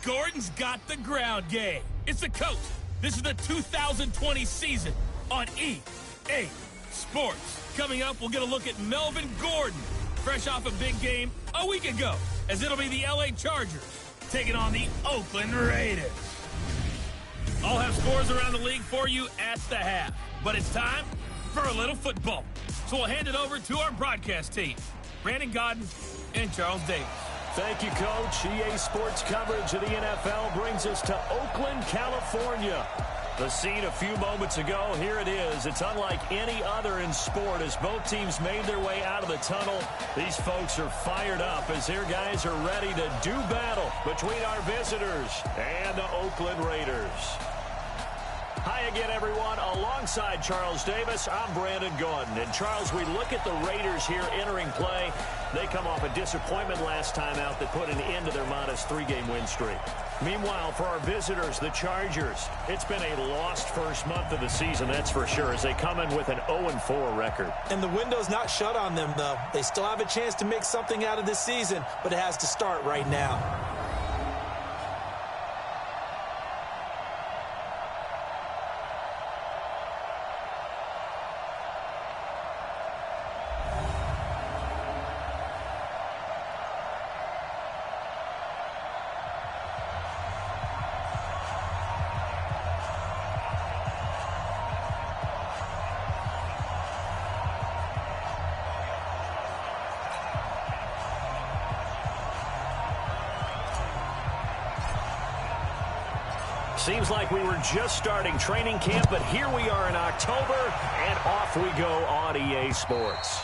Gordon's got the ground game. It's the coach. This is the 2020 season on EA Sports. Coming up, we'll get a look at Melvin Gordon, fresh off a big game a week ago, as it'll be the LA Chargers taking on the Oakland Raiders. I'll have scores around the league for you at the half, but it's time for a little football. So we'll hand it over to our broadcast team, Brandon Godden and Charles Davis. Thank you, Coach. EA Sports coverage of the NFL brings us to Oakland, California. The scene a few moments ago, here it is. It's unlike any other in sport as both teams made their way out of the tunnel. These folks are fired up as their guys are ready to do battle between our visitors and the Oakland Raiders. Hi again, everyone. Alongside Charles Davis, I'm Brandon Gordon. And Charles, we look at the Raiders here entering play. They come off a disappointment last time out that put an end to their modest 3-game win streak. Meanwhile, for our visitors, the Chargers, it's been a lost first month of the season, that's for sure, as they come in with an 0-4 record. And the window's not shut on them, though. They still have a chance to make something out of this season, but it has to start right now. Seems like we were just starting training camp, but here we are in October, and off we go on EA Sports.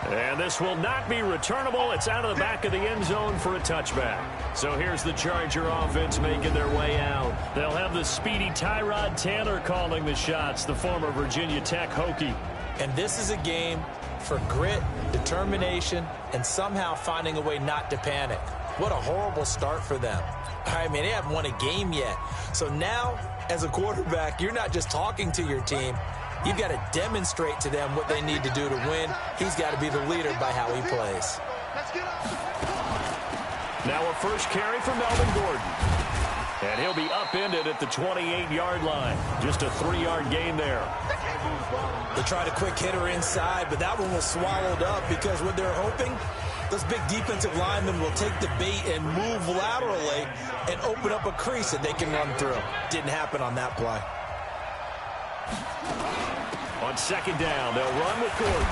And this will not be returnable. It's out of the back of the end zone for a touchback. So here's the Charger offense making their way out. They'll have the speedy Tyrod Taylor calling the shots, the former Virginia Tech Hokie. And this is a game for grit, determination, and somehow finding a way not to panic. What a horrible start for them. I mean, they haven't won a game yet. So now, as a quarterback, you're not just talking to your team. You've got to demonstrate to them what they need to do to win. He's got to be the leader by how he plays. Now a first carry for Melvin Gordon. And he'll be upended at the 28-yard line. Just a 3-yard gain there. They tried a quick hitter inside, but that one was swallowed up because what they're hoping, those big defensive linemen will take the bait and move laterally and open up a crease that they can run through. Didn't happen on that play. On second down, they'll run with Gordon.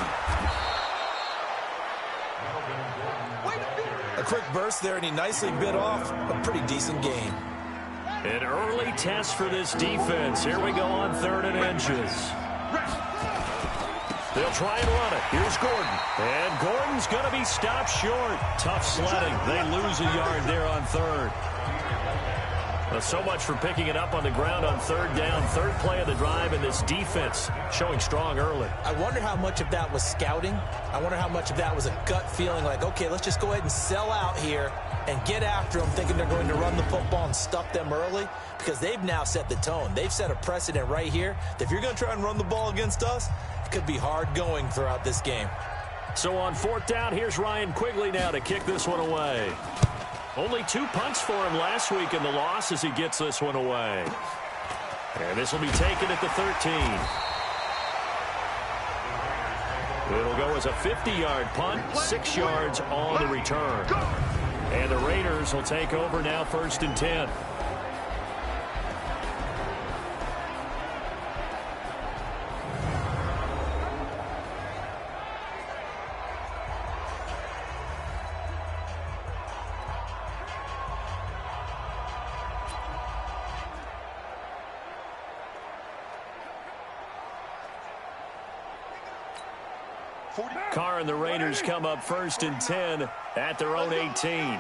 A quick burst there, and he nicely bit off a pretty decent gain. An early test for this defense. Here we go on 3rd and inches. They'll try and run it. Here's Gordon. And Gordon's going to be stopped short. Tough sledding. They lose a yard there on 3rd. Well, so much for picking it up on the ground on 3rd down. 3rd play of the drive, and this defense showing strong early. I wonder how much of that was scouting. I wonder how much of that was a gut feeling like, okay, let's just go ahead and sell out here and get after them, thinking they're going to run the football and stuff them early, because they've now set the tone. They've set a precedent right here that if you're going to try and run the ball against us, it could be hard going throughout this game. So on 4th down, here's Ryan Quigley now to kick this one away. Only 2 punts for him last week in the loss as he gets this one away. And this will be taken at the 13. It'll go as a 50-yard punt, 6 yards on the return. And the Raiders will take over now 1st and 10. Carr and the Raiders come up 1st and 10 at their own 18.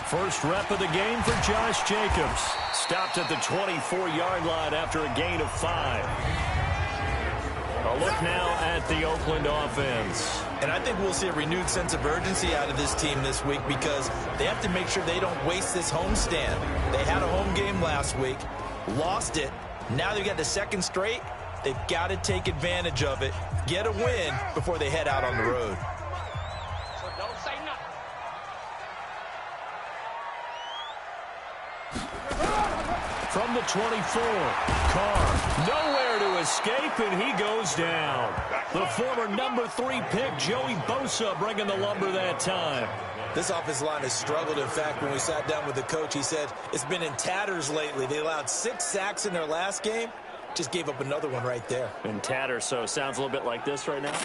First rep of the game for Josh Jacobs. Stopped at the 24-yard line after a gain of 5. A look now at the Oakland offense. And I think we'll see a renewed sense of urgency out of this team this week because they have to make sure they don't waste this homestand. They had a home game last week, lost it. Now they've got the 2nd straight. They've got to take advantage of it, get a win before they head out on the road. So don't say nothing. from the 24. Carr, nowhere to escape, and he goes down. The former number 3 pick, Joey Bosa, bringing the lumber that time. This offensive line has struggled. In fact, when we sat down with the coach, he said it's been in tatters lately. They allowed 6 sacks in their last game. Just gave up another one right there. In tatters, so it sounds a little bit like this right now.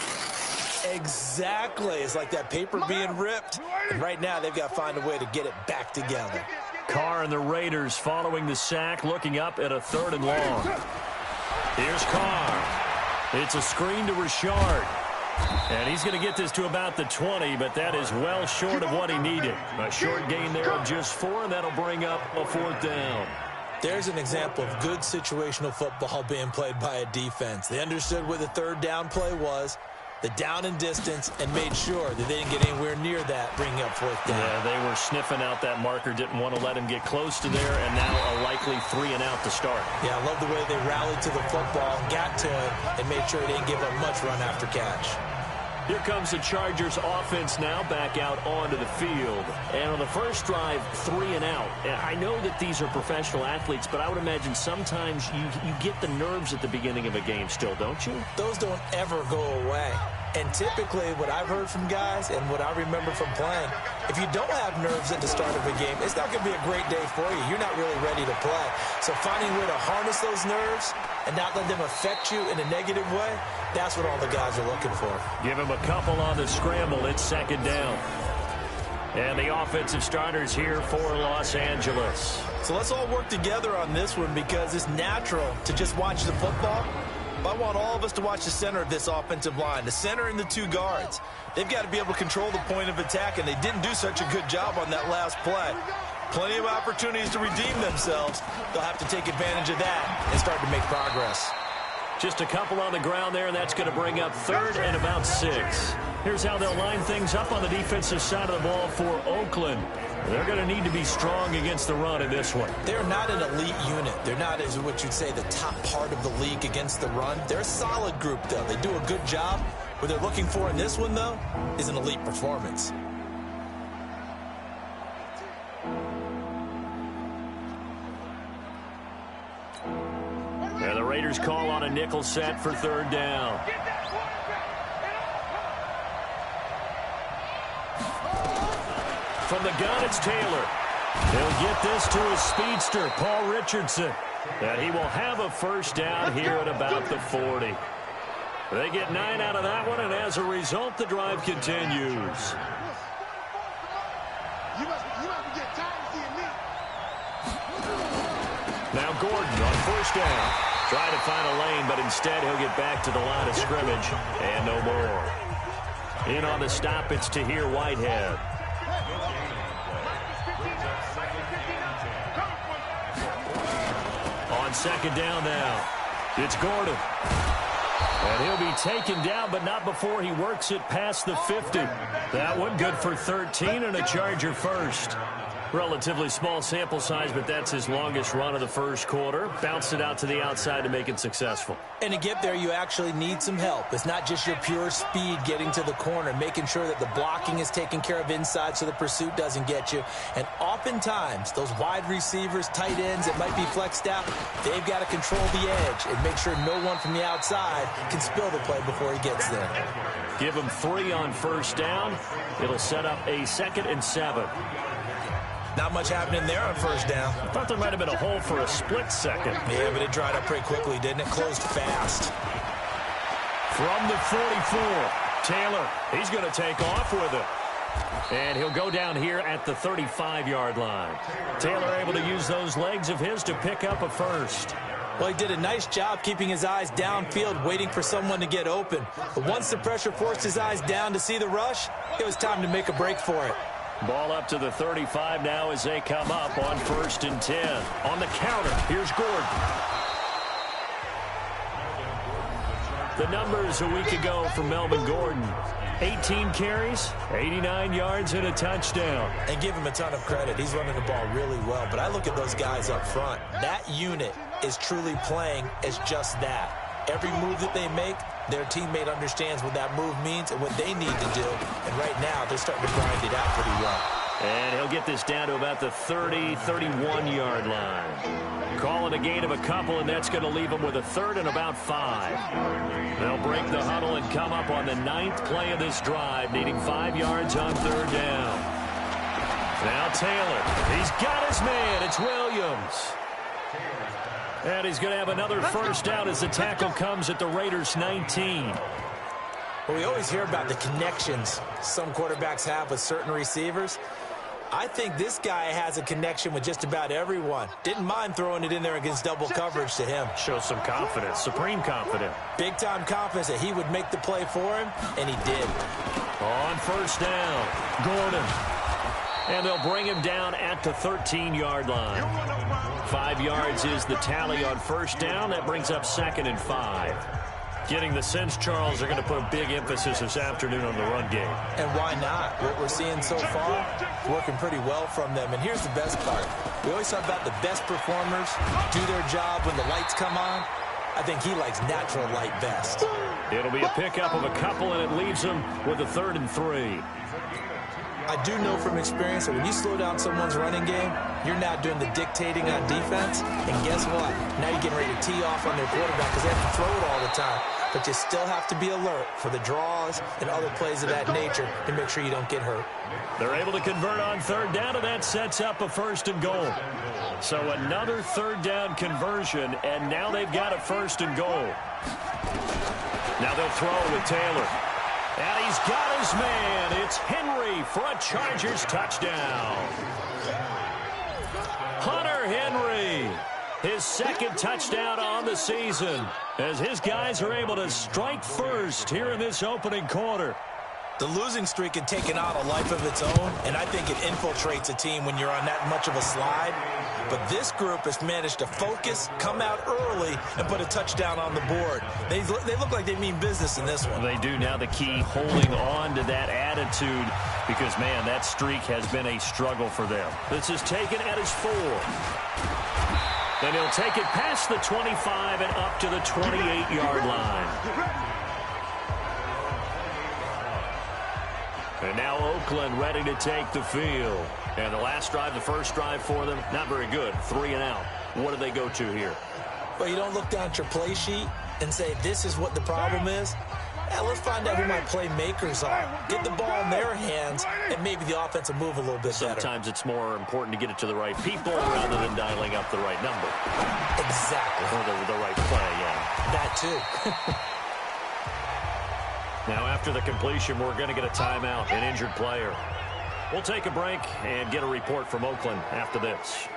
Exactly. It's like that paper being ripped. And right now, they've got to find a way to get it back together. Carr and the Raiders following the sack, looking up at a 3rd and long. Here's Carr. It's a screen to Richard. And he's going to get this to about the 20, but that is well short of what he needed. A short gain there of just 4, and that'll bring up a 4th down. There's an example of good situational football being played by a defense. They understood where the 3rd down play was, the down and distance, and made sure that they didn't get anywhere near that, bringing up 4th down. Yeah, they were sniffing out that marker, didn't want to let him get close to there, and now a likely 3 and out to start. Yeah, I love the way they rallied to the football and got to it and made sure they didn't give up much run after catch. Here comes the Chargers offense now back out onto the field. And on the first drive, 3 and out. I know that these are professional athletes, but I would imagine sometimes you get the nerves at the beginning of a game still, don't you? Those don't ever go away. And typically what I've heard from guys and what I remember from playing, if you don't have nerves at the start of a game, it's not going to be a great day for you. You're not really ready to play. So finding a way to harness those nerves and not let them affect you in a negative way, that's what all the guys are looking for. Give him a couple on the scramble. It's 2nd down. And the offensive starters here for Los Angeles. So let's all work together on this one because it's natural to just watch the football. But I want all of us to watch the center of this offensive line, the center and the 2 guards. They've got to be able to control the point of attack, and they didn't do such a good job on that last play. Plenty of opportunities to redeem themselves. They'll have to take advantage of that and start to make progress. Just a couple on the ground there, and that's going to bring up 3rd and about 6. Here's how they'll line things up on the defensive side of the ball for Oakland. They're going to need to be strong against the run in this one. They're not an elite unit. They're not, as what you'd say, the top part of the league against the run. They're a solid group, though. They do a good job. What they're looking for in this one, though, is an elite performance. And the Raiders call on a nickel set for 3rd down. From the gun, it's Taylor. He'll get this to his speedster, Paul Richardson. And he will have a 1st down here at about the 40. They get 9 out of that one, and as a result, the drive continues. Now Gordon on 1st down. Trying to find a lane, but instead he'll get back to the line of scrimmage, and no more. In on the stop, it's Tahir Whitehead. On 2nd down now, it's Gordon. And he'll be taken down, but not before he works it past the 50. That one good for 13 and a Charger 1st. Relatively small sample size, but that's his longest run of the 1st quarter. Bounced it out to the outside to make it successful. And to get there, you actually need some help. It's not just your pure speed getting to the corner, making sure that the blocking is taken care of inside so the pursuit doesn't get you. And oftentimes, those wide receivers, tight ends that might be flexed out, they've got to control the edge and make sure no one from the outside can spill the play before he gets there. Give him 3 on 1st down. It'll set up a 2nd and 7. Not much happening there on 1st down. I thought there might have been a hole for a split second. Yeah, but it dried up pretty quickly, didn't it? Closed fast. From the 44, Taylor, he's going to take off with it. And he'll go down here at the 35-yard line. Taylor able to use those legs of his to pick up a 1st. Well, he did a nice job keeping his eyes downfield, waiting for someone to get open. But once the pressure forced his eyes down to see the rush, it was time to make a break for it. Ball up to the 35 now as they come up on 1st and 10. On the counter, here's Gordon. The numbers a week ago for Melvin Gordon. 18 carries, 89 yards, and a touchdown. And give him a ton of credit. He's running the ball really well. But I look at those guys up front. That unit is truly playing as just that. Every move that they make, their teammate understands what that move means and what they need to do. And right now, they're starting to grind it out pretty well. And he'll get this down to about the 30, 31-yard line. Call it a gain of a couple, and that's going to leave them with a third and about 5. They'll break the huddle and come up on the 9th play of this drive, needing 5 yards on third down. Now Taylor. He's got his man. It's Williams. And he's going to have another first down as the tackle comes at the Raiders' 19. Well, we always hear about the connections some quarterbacks have with certain receivers. I think this guy has a connection with just about everyone. Didn't mind throwing it in there against double coverage to him. Shows some confidence, supreme confidence. Big-time confidence that he would make the play for him, and he did. On first down, Gordon. And they'll bring him down at the 13-yard line. 5 yards is the tally on first down. That brings up 2nd and 5. Getting the sense, Charles, are going to put a big emphasis this afternoon on the run game. And why not? What we're seeing so far is working pretty well from them. And here's the best part. We always talk about the best performers do their job when the lights come on. I think he likes natural light best. It'll be a pickup of a couple, and it leaves them with a 3rd and 3. I do know from experience that when you slow down someone's running game, you're now doing the dictating on defense. And guess what? Now you're getting ready to tee off on their quarterback because they have to throw it all the time. But you still have to be alert for the draws and other plays of that nature to make sure you don't get hurt. They're able to convert on third down, and that sets up a 1st and goal. So another third down conversion, and now they've got a 1st and goal. Now they'll throw with Taylor. And he's got his man. It's Henry for a Chargers touchdown. Hunter Henry, his 2nd touchdown on the season, as his guys are able to strike first here in this opening quarter. The losing streak had taken on a life of its own, and I think it infiltrates a team when you're on that much of a slide. But this group has managed to focus, come out early, and put a touchdown on the board. They look like they mean business in this one. They do. Now the key, holding on to that attitude, because, man, that streak has been a struggle for them. This is taken at his 4. Then he'll take it past the 25 and up to the 28-yard line. And now Oakland ready to take the field. And the last drive, the first drive for them, not very good. 3 and out. What do they go to here? Well, you don't look down at your play sheet and say, this is what the problem is. Yeah, let's find out who my playmakers are. Get the ball in their hands, and maybe the offense will move a little bit better. Sometimes it's more important to get it to the right people rather than dialing up the right number. Exactly. Or the right play, yeah. That too. Now, after the completion, we're going to get a timeout, an injured player. We'll take a break and get a report from Oakland after this.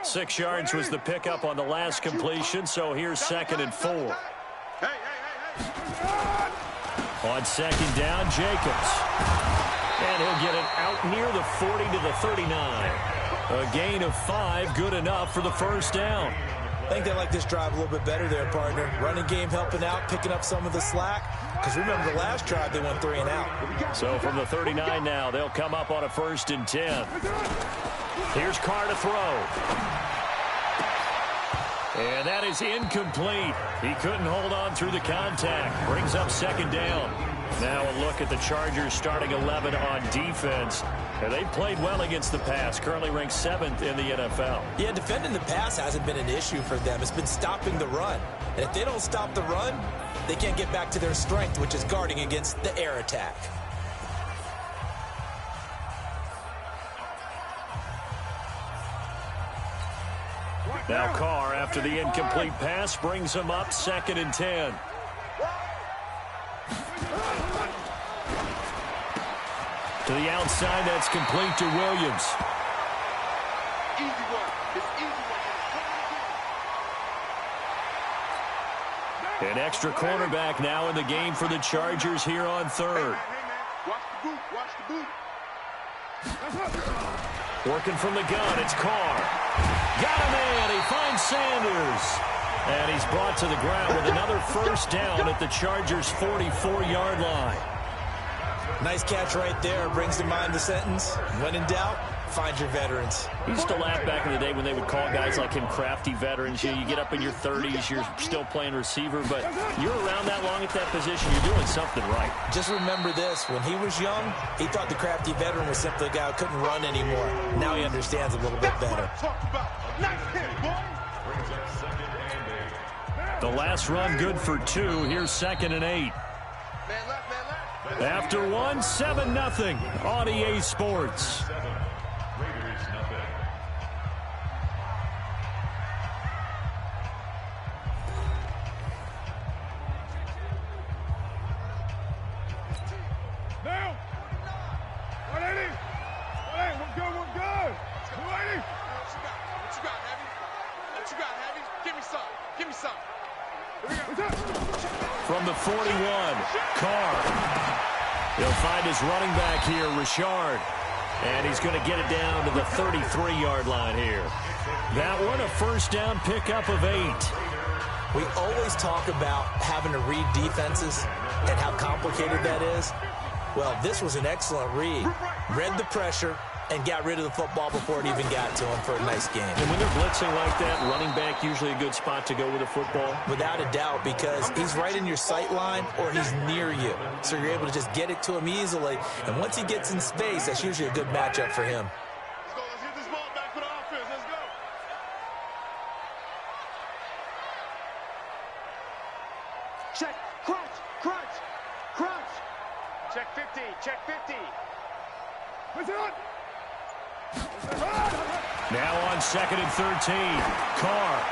Six yards was the pickup on the last completion, so here's 2nd and 4. On 2nd down, Jacobs. And he'll get it out near the 40 to the 39. A gain of 5, good enough for the first down. I think they like this drive a little bit better there, partner. Running game helping out, picking up some of the slack. Because remember the last drive, they went 3 and out. So from the 39 now, they'll come up on a 1st and 10. Here's Carr to throw. And that is incomplete. He couldn't hold on through the contact. Brings up 2nd down. Now a look at the Chargers starting 11 on defense. And they played well against the pass. Currently ranked 7th in the NFL. Yeah, defending the pass hasn't been an issue for them. It's been stopping the run. And if they don't stop the run, they can't get back to their strength, which is guarding against the air attack. Now Carr, after the incomplete pass, brings him up 2nd and 10. To the outside, that's complete to Williams. An extra cornerback now in the game for the Chargers here on 3rd. Working from the gun, it's Carr. Got a man, he finds Sanders. And he's brought to the ground with another first down at the Chargers' 44-yard line. Nice catch right there. Brings to mind the sentence. When in doubt, find your veterans. He used to laugh back in the day when they would call guys like him crafty veterans. You get up in your 30s, you're still playing receiver, but you're around that long at that position, you're doing something right. Just remember this. When he was young, he thought the crafty veteran was simply a guy who couldn't run anymore. Now he understands a little bit better. The last run good for 2. Here's 2nd and 8. After 1, 7-0 on EA Sports. Now, 180. 180, we're good, we're good. 280. What you got, Heavy? What you got, Heavy? Give me some. Give me some. From the 41, Carr. He'll find his running back here, Richard. And he's going to get it down to the 33-yard line here. That one, a first down pickup of 8. We always talk about having to read defenses and how complicated that is. Well, this was an excellent read. Read the pressure and got rid of the football before it even got to him for a nice game. And when they're blitzing like that, running back usually a good spot to go with a football? Without a doubt, because he's right in your sight line or he's near you. So you're able to just get it to him easily. And once he gets in space, that's usually a good matchup for him. Let's go, let's get this ball back for the offense. Let's go. Check. Crunch. Crunch. Crunch. Check 50. Check 50. Push it on. Now on 2nd and 13, Carr.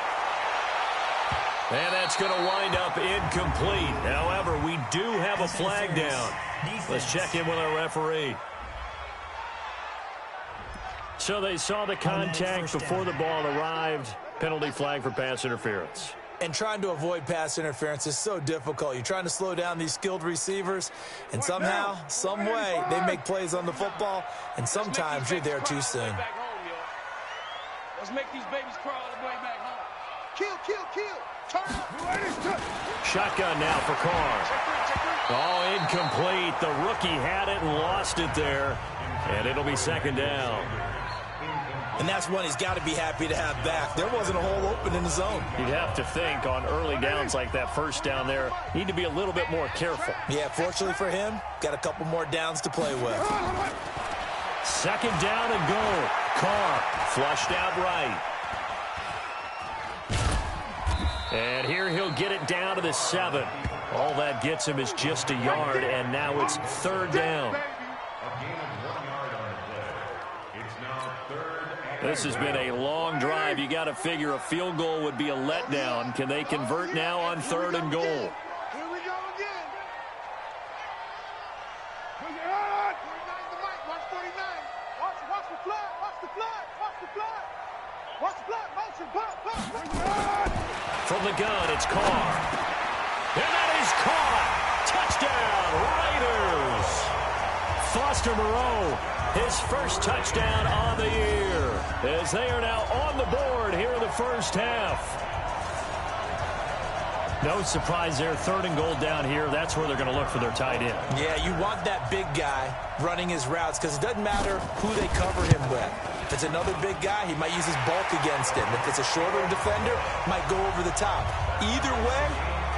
And that's going to wind up incomplete. However, we do have a flag down. Let's check in with our referee. So they saw the contact before the ball arrived. Penalty flag for pass interference. And trying to avoid pass interference is so difficult. You're trying to slow down these skilled receivers, and somehow, some way, they make plays on the football, and sometimes you're there too soon. Let's make these babies crawl all the way back home. Kill, kill, kill. Turn up. Shotgun now for Carr. Oh, incomplete. The rookie had it and lost it there, and it'll be 2nd down. And that's one he's got to be happy to have back. There wasn't a hole open in the zone. You'd have to think on early downs like that first down there, need to be a little bit more careful. Yeah, fortunately for him, got a couple more downs to play with. 2nd down and goal. Carr flushed out right. And here he'll get it down to the 7. All that gets him is just a yard, and now it's 3rd down. This has been a long drive. You got to figure a field goal would be a letdown. Can they convert now on 3rd and goal? Here we go again. Push it on. 49 watch 49. Watch the flood. Watch the flood. Watch the flood. Watch the flood. Motion. Pop. From the gun, it's Carr. And that is caught. Touchdown, Raiders. Foster Moreau, his first touchdown on the year, as they are now on the board here in the first half. No surprise there, 3rd and goal down here. That's where they're going to look for their tight end. Yeah, you want that big guy running his routes because it doesn't matter who they cover him with. If it's another big guy, he might use his bulk against him. If it's a shorter defender, might go over the top. Either way,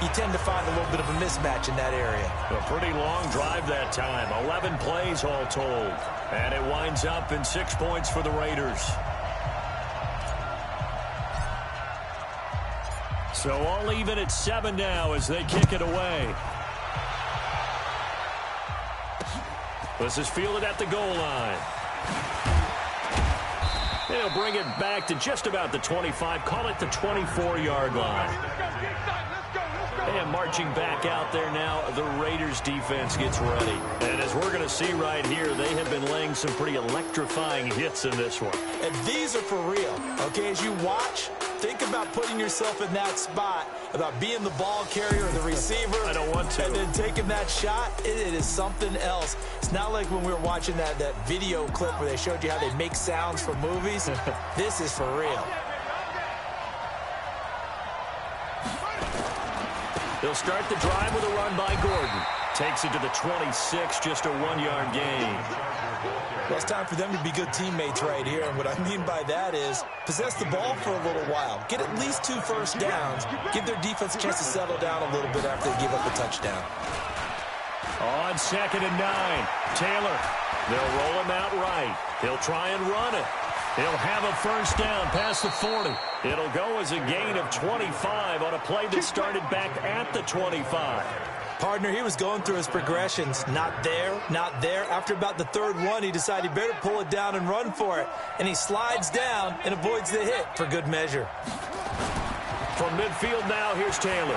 you tend to find a little bit of a mismatch in that area. A pretty long drive that time. 11 plays all told. And it winds up in 6 points for the Raiders. So all even at 7 now as they kick it away. This is fielded at the goal line. They'll bring it back to just about the 25. Call it the 24-yard line. And marching back out there now, the Raiders defense gets ready. And as we're going to see right here, they have been laying some pretty electrifying hits in this one. And these are for real. Okay, as you watch, think about putting yourself in that spot, about being the ball carrier or the receiver. I don't want to. And then taking that shot, it is something else. It's not like when we were watching that video clip where they showed you how they make sounds for movies. This is for real. They'll start the drive with a run by Gordon. Takes it to the 26, just a 1-yard gain. Well, it's time for them to be good teammates right here. And what I mean by that is possess the ball for a little while. Get at least 2 first downs. Give their defense a chance to settle down a little bit after they give up a touchdown. On 2nd and 9, Taylor. They'll roll him out right. He'll try and run it. He'll have a first down past the 40. It'll go as a gain of 25 on a play that started back at the 25. Partner, he was going through his progressions. Not there, not there. After about the 3rd one, he decided he better pull it down and run for it. And he slides down and avoids the hit for good measure. From midfield now, here's Taylor.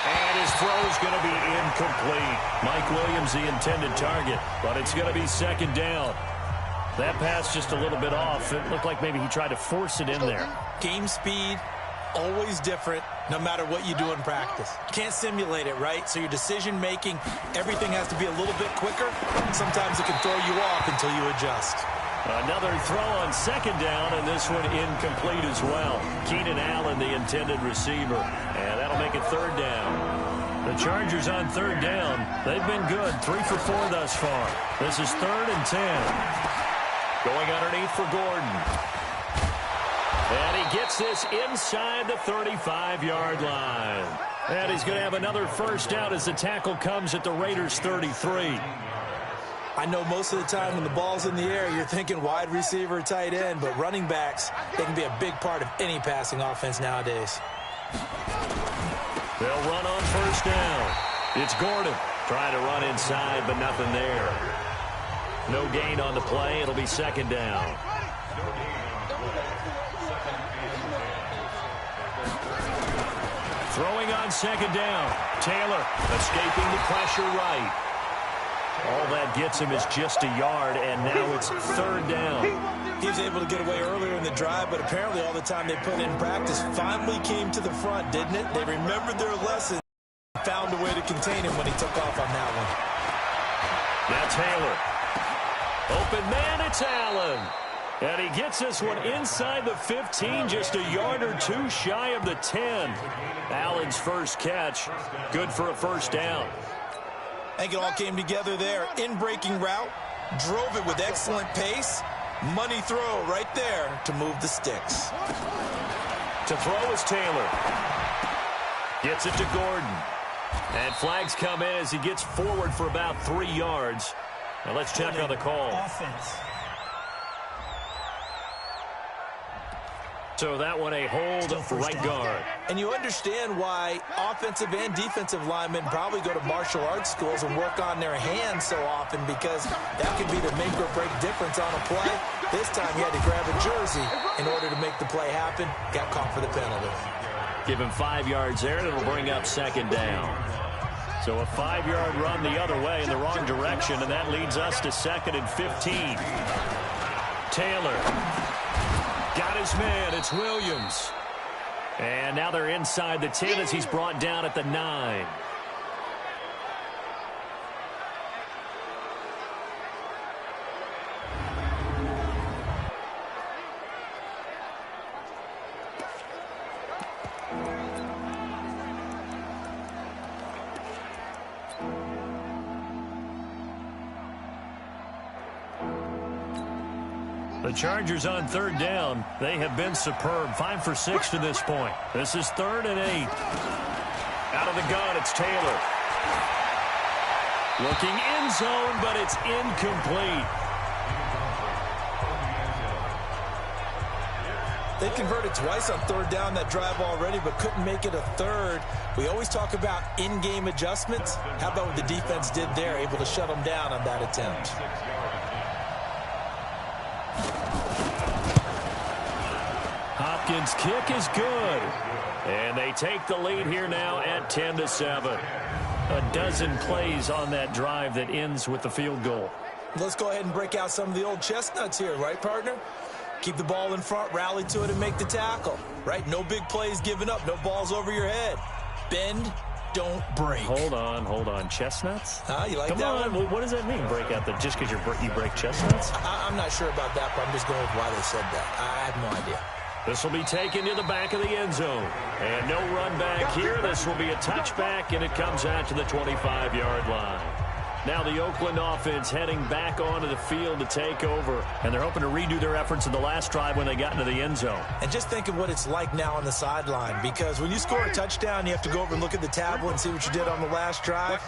And his throw is going to be incomplete. Mike Williams, the intended target, but it's going to be 2nd down. That pass just a little bit off. It looked like maybe he tried to force it in there. Game speed, always different, no matter what you do in practice. You can't simulate it, right? So your decision-making, everything has to be a little bit quicker. Sometimes it can throw you off until you adjust. Another throw on 2nd down, and this one incomplete as well. Keenan Allen, the intended receiver, and that'll make it 3rd down. The Chargers on 3rd down. They've been good, 3 for 4 thus far. This is 3rd and 10. Going underneath for Gordon. And he gets this inside the 35-yard line. And he's going to have another first down as the tackle comes at the Raiders' 33. I know most of the time when the ball's in the air, you're thinking wide receiver, tight end, but running backs, they can be a big part of any passing offense nowadays. They'll run on first down. It's Gordon trying to run inside, but nothing there. No gain on the play. It'll be 2nd down. Throwing on 2nd down. Taylor escaping the pressure right. All that gets him is just a yard, and now it's 3rd down. He was able to get away earlier in the drive, but apparently all the time they put in practice finally came to the front, didn't it? They remembered their lesson and found a way to contain him when he took off on that one. Now Taylor. Open man, it's Allen. And he gets this one inside the 15, just a yard or 2 shy of the 10. Allen's first catch, good for a first down. I think it all came together there. In-breaking route, drove it with excellent pace. Money throw right there to move the sticks. To throw is Taylor. Gets it to Gordon. And flags come in as he gets forward for about 3 yards. Now let's check on the call. Offense. So that one a hold right guard. And you understand why offensive and defensive linemen probably go to martial arts schools and work on their hands so often, because that could be the make or break difference on a play. This time he had to grab a jersey in order to make the play happen. Got caught for the penalty. Give him 5 yards there, and it'll bring up 2nd down. So a 5-yard run the other way in the wrong direction, and that leads us to 2nd and 15. Taylor got his man. It's Williams. And now they're inside the 10 as he's brought down at the 9. The Chargers on 3rd down. They have been superb. 5 for 6 to this point. This is 3rd and 8. Out of the gun, it's Taylor. Looking end zone, but it's incomplete. They converted twice on 3rd down that drive already, but couldn't make it a 3rd. We always talk about in-game adjustments. How about what the defense did there, able to shut them down on that attempt? Hopkins' kick is good. And they take the lead here now at 10-7. A dozen plays on that drive that ends with the field goal. Let's go ahead and break out some of the old chestnuts here, right, partner? Keep the ball in front, rally to it, and make the tackle, right? No big plays given up, no balls over your head. Bend, don't break. Hold on. Chestnuts? You like Come that on. one? What does that mean, break out? Just because you break chestnuts? I'm not sure about that, but I'm just going with why they said that. I have no idea. This will be taken to the back of the end zone. And no run back here. This will be a touchback, and it comes out to the 25-yard line. Now the Oakland offense heading back onto the field to take over. And they're hoping to redo their efforts in the last drive when they got into the end zone. And just think of what it's like now on the sideline, because when you score a touchdown, you have to go over and look at the tablet and see what you did on the last drive.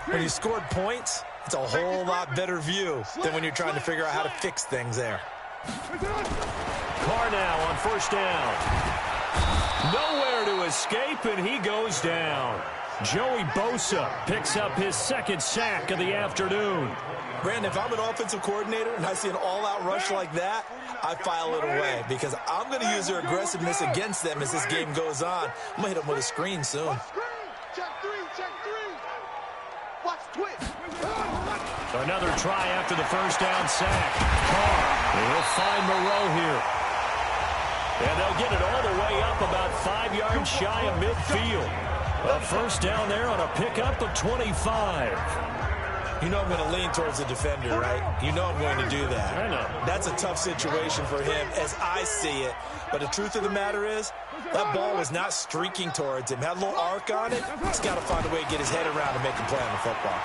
When you scored points, it's a whole lot better view than when you're trying to figure out how to fix things there. Carr now on first down. Nowhere to escape, and he goes down. Joey Bosa picks up his second sack of the afternoon. Brandon, if I'm an offensive coordinator and I see an all-out rush like that, I file it away because I'm going to use their aggressiveness against them as this game goes on. I'm going to hit them with a screen soon. Check three. Watch twitch. Another try after the first down sack. Carr will find Moreau here. And they'll get it all the way up about 5 yards shy of midfield. A first down there on a pickup of 25. You know I'm going to lean towards the defender, right? You know I'm going to do that. I know. That's a tough situation for him as I see it. But the truth of the matter is, that ball was not streaking towards him. Had a little arc on it. He's got to find a way to get his head around and make a play on the football.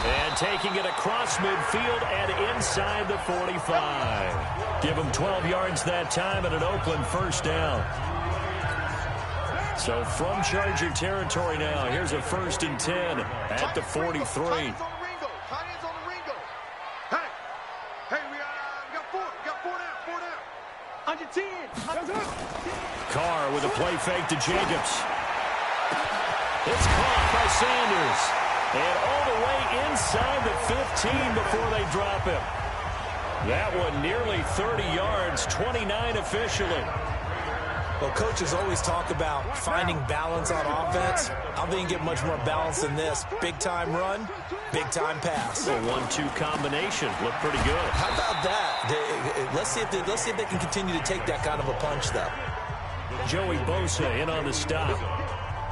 And taking it across midfield and inside the 45. Give him 12 yards that time and an Oakland first down. So from Charger territory now, here's a 1st and 10 at the 43. Hey, we got four down. Under 10. Carr with a play fake to Jacobs. It's caught by Sanders. And all the way inside the 15 before they drop him. That one nearly 30 yards, 29 officially. Well, coaches always talk about finding balance on offense. I think you get much more balance than this. Big-time run, big-time pass. A 1-2 combination. Looked pretty good. How about that? Let's see if they can continue to take that kind of a punch, though. Joey Bosa in on the stop.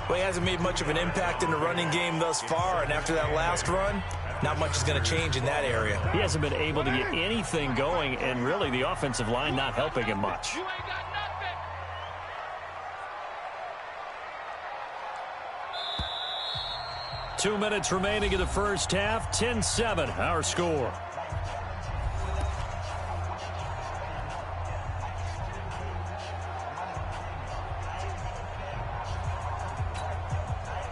Well, he hasn't made much of an impact in the running game thus far, and after that last run, not much is going to change in that area. He hasn't been able to get anything going, and really the offensive line not helping him much. 2 minutes remaining in the first half. 10-7, our score.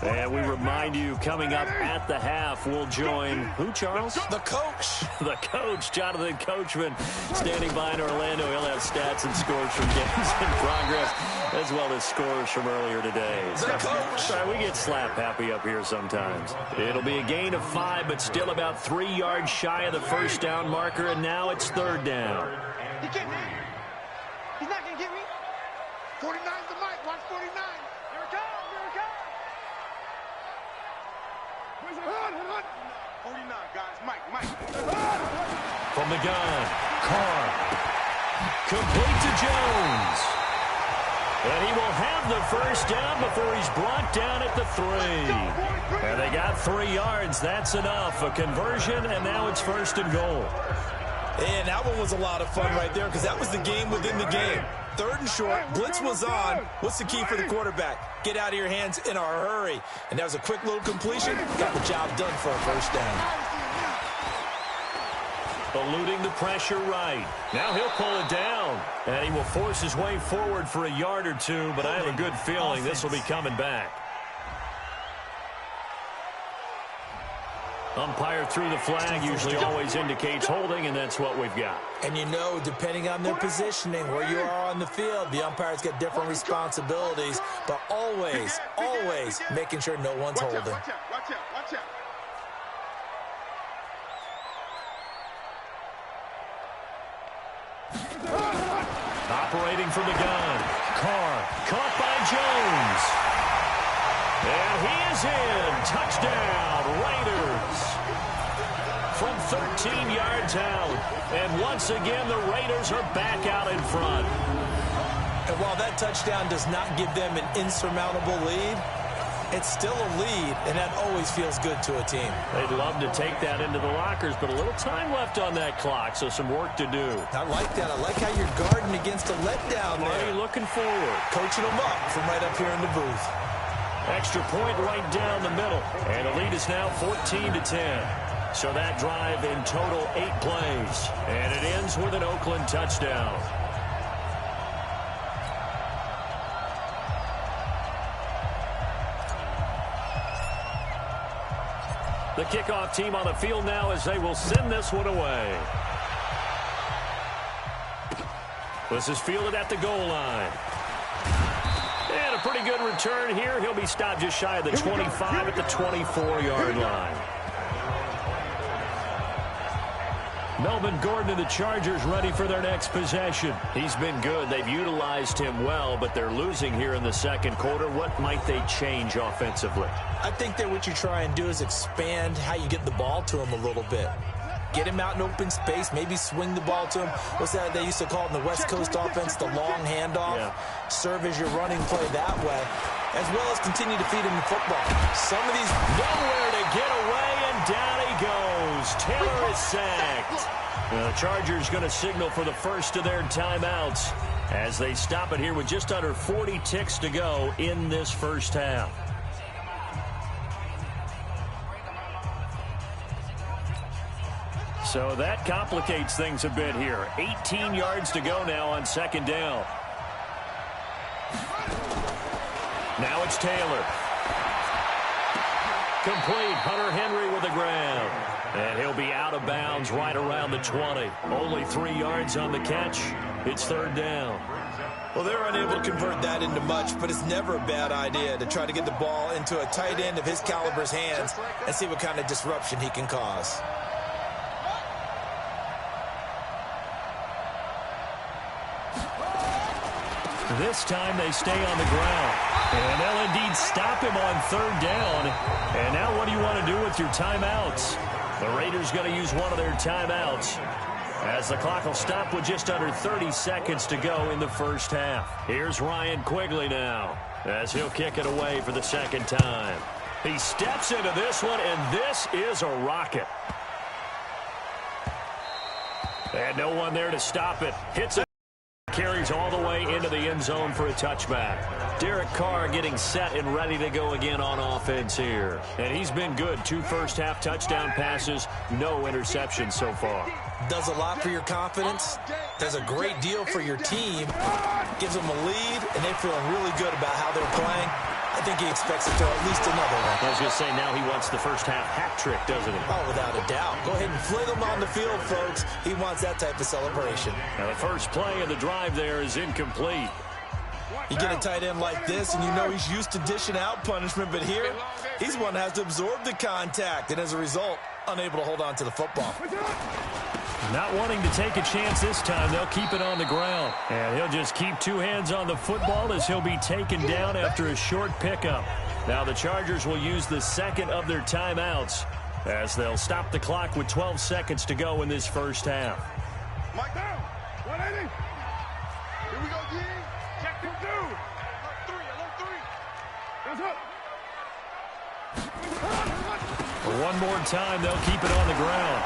And we remind you, coming up at the half, we'll join who, Charles? The coach. The coach, Jonathan Coachman, standing by in Orlando. He'll have stats and scores from games in progress, as well as scores from earlier today. The coach. Sorry, we get slap happy up here sometimes. It'll be a gain of 5, but still about 3 yards shy of the first down marker, and now it's 3rd down. He can't hit me. He's not going to get me. 49's the mic. Watch 49. Here it comes. 49, guys. Mike. From the gun, Carr. Complete to Jones. And he will have the first down before he's brought down at the 3. And they got 3 yards. That's enough. A conversion, and now it's 1st and goal. And that one was a lot of fun right there because that was the game within the game. 3rd and short, blitz was on. What's the key for the quarterback? Get out of your hands in a hurry. And that was a quick little completion. Got the job done for a first down. Eluding the pressure right. Now he'll pull it down. And he will force his way forward for a yard or 2, but I have a good feeling this will be coming back. Umpire threw the flag, usually always indicates holding, and that's what we've got. And you know, depending on their positioning, where you are on the field, the umpire's got different responsibilities, but always making sure no one's holding. Watch out. Operating from the gun. Carr caught by Jones. And he is in. Touchdown, Raiders. From 13 yards out. And once again, the Raiders are back out in front. And while that touchdown does not give them an insurmountable lead, it's still a lead, and that always feels good to a team. They'd love to take that into the lockers, but a little time left on that clock, so some work to do. I like that. I like how you're guarding against a letdown there. Are you looking forward? Coaching them up from right up here in the booth. Extra point right down the middle. And the lead is now 14-10. So that drive in total 8 plays. And it ends with an Oakland touchdown. The kickoff team on the field now as they will send this one away. This is fielded at the goal line. And a pretty good return here. He'll be stopped just shy of the 25 at the 24-yard line. Melvin Gordon and the Chargers ready for their next possession. He's been good. They've utilized him well, but they're losing here in the second quarter. What might they change offensively? I think that what you try and do is expand how you get the ball to him a little bit. Get him out in open space, maybe swing the ball to him. What's that they used to call it in the West Coast offense, the long handoff? Yeah. Serve as your running play that way, as well as continue to feed him the football. Some of these nowhere to get away, and down he goes. Taylor is sacked. The Chargers going to signal for the first of their timeouts as they stop it here with just under 40 ticks to go in this first half. So that complicates things a bit here. 18 yards to go now on second down. Now it's Taylor. Complete. Hunter Henry with the grab. And he'll be out of bounds right around the 20. Only 3 yards on the catch. It's third down. Well, they're unable to convert that into much, but it's never a bad idea to try to get the ball into a tight end of his caliber's hands and see what kind of disruption he can cause. This time they stay on the ground. And they'll indeed stop him on third down. And now what do you want to do with your timeouts? The Raiders going to use one of their timeouts as the clock will stop with just under 30 seconds to go in the first half. Here's Ryan Quigley now as he'll kick it away for the second time. He steps into this one, and this is a rocket. And no one there to stop it. Hits it. Carries all the way into the end zone for a touchback. Derek Carr getting set and ready to go again on offense here. And he's been good. 2 first-half touchdown passes, no interceptions so far. Does a lot for your confidence. Does a great deal for your team. Gives them a lead, and they're feeling really good about how they're playing. I think he expects to throw at least another one. I was going to say, now he wants the first-half hat trick, doesn't he? Oh, without a doubt. Go ahead and fling him on the field, folks. He wants that type of celebration. Now, the first play of the drive there is incomplete. You get a tight end like this, and you know he's used to dishing out punishment, but here, he's one that has to absorb the contact, and as a result, unable to hold on to the football. Not wanting to take a chance this time, they'll keep it on the ground. And he'll just keep 2 hands on the football as he'll be taken down after a short pickup. Now the Chargers will use the second of their timeouts as they'll stop the clock with 12 seconds to go in this first half. Mike down. 180. Here we go, G. Check them through. For one more time, they'll keep it on the ground.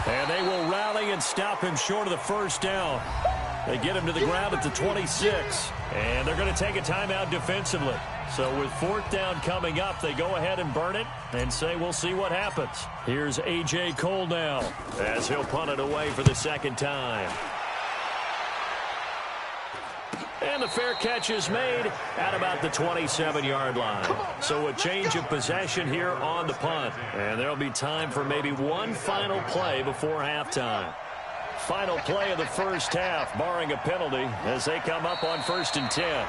And they will rally and stop him short of the first down. They get him to the ground at the 26. And they're going to take a timeout defensively. So with 4th down coming up, they go ahead and burn it and say we'll see what happens. Here's A.J. Cole now as he'll punt it away for the second time. And the fair catch is made at about the 27-yard line. So a change of possession here on the punt. And there'll be time for maybe one final play before halftime. Final play of the first half, barring a penalty, as they come up on 1st and 10.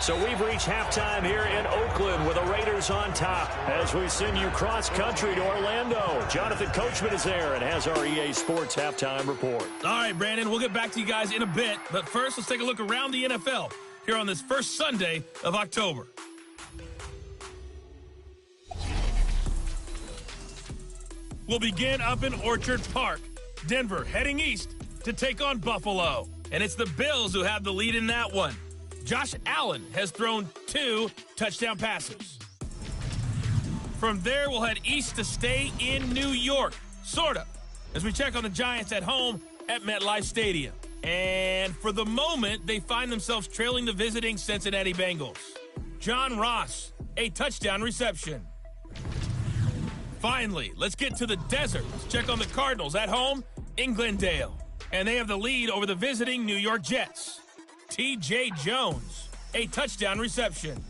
So we've reached halftime here in Oakland with the Raiders on top as we send you cross-country to Orlando. Jonathan Coachman is there and has our EA Sports halftime report. All right, Brandon, we'll get back to you guys in a bit. But first, let's take a look around the NFL here on this first Sunday of October. We'll begin up in Orchard Park. Denver heading east to take on Buffalo. And it's the Bills who have the lead in that one. Josh Allen has thrown 2 touchdown passes. From there, we'll head east to stay in New York, sort of, as we check on the Giants at home at MetLife Stadium. And for the moment, they find themselves trailing the visiting Cincinnati Bengals. John Ross, a touchdown reception. Finally, let's get to the desert. Let's check on the Cardinals at home in Glendale. And they have the lead over the visiting New York Jets. T.J. Jones, a touchdown reception.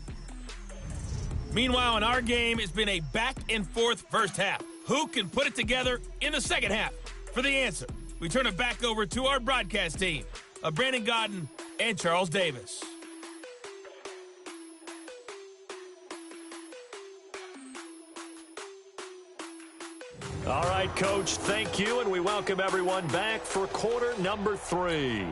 Meanwhile, in our game, it's been a back-and-forth first half. Who can put it together in the second half? For the answer, we turn it back over to our broadcast team of Brandon Godden and Charles Davis. All right, Coach, thank you, and we welcome everyone back for quarter number 3.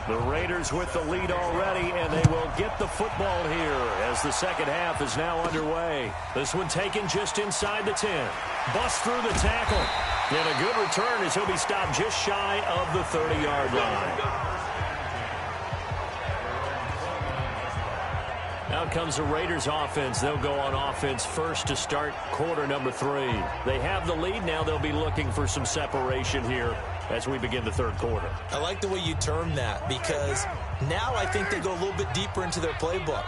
The Raiders with the lead already, and they will get the football here as the second half is now underway. This one taken just inside the 10. Bust through the tackle. And a good return as he'll be stopped just shy of the 30-yard line. Out comes the Raiders offense. They'll go on offense first to start quarter number 3. They have the lead. Now they'll be looking for some separation here as we begin the third quarter. I like the way you term that, because now I think they go a little bit deeper into their playbook.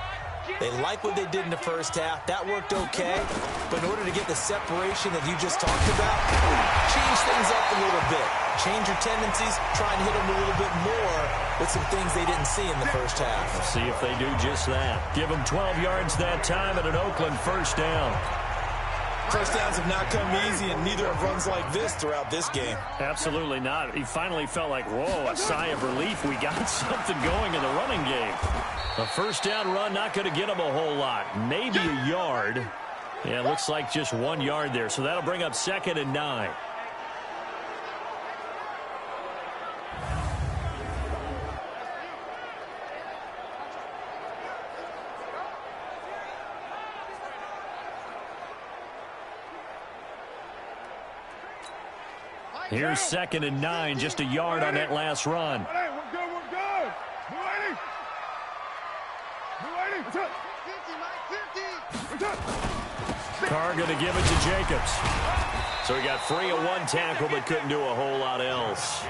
They like what they did in the first half. That worked okay. But in order to get the separation that you just talked about, change things up a little bit. Change your tendencies. Try and hit them a little bit more with some things they didn't see in the first half. We'll see if they do just that. Give them 12 yards that time at an Oakland first down. First downs have not come easy, and neither have runs like this throughout this game. Absolutely not. He finally felt like, whoa, a sigh of relief. We got something going in the running game. A first down run, not going to get him a whole lot. Maybe a yard. Yeah, it looks like just 1 yard there. So that'll bring up 2nd and 9. Here's 2nd and 9, just a yard on that last run. Hey, we're good, we're good. New 80. New 80. Return. 50, Mike, 50. Carr going to give it to Jacobs. So he got free of one tackle but couldn't do a whole lot else.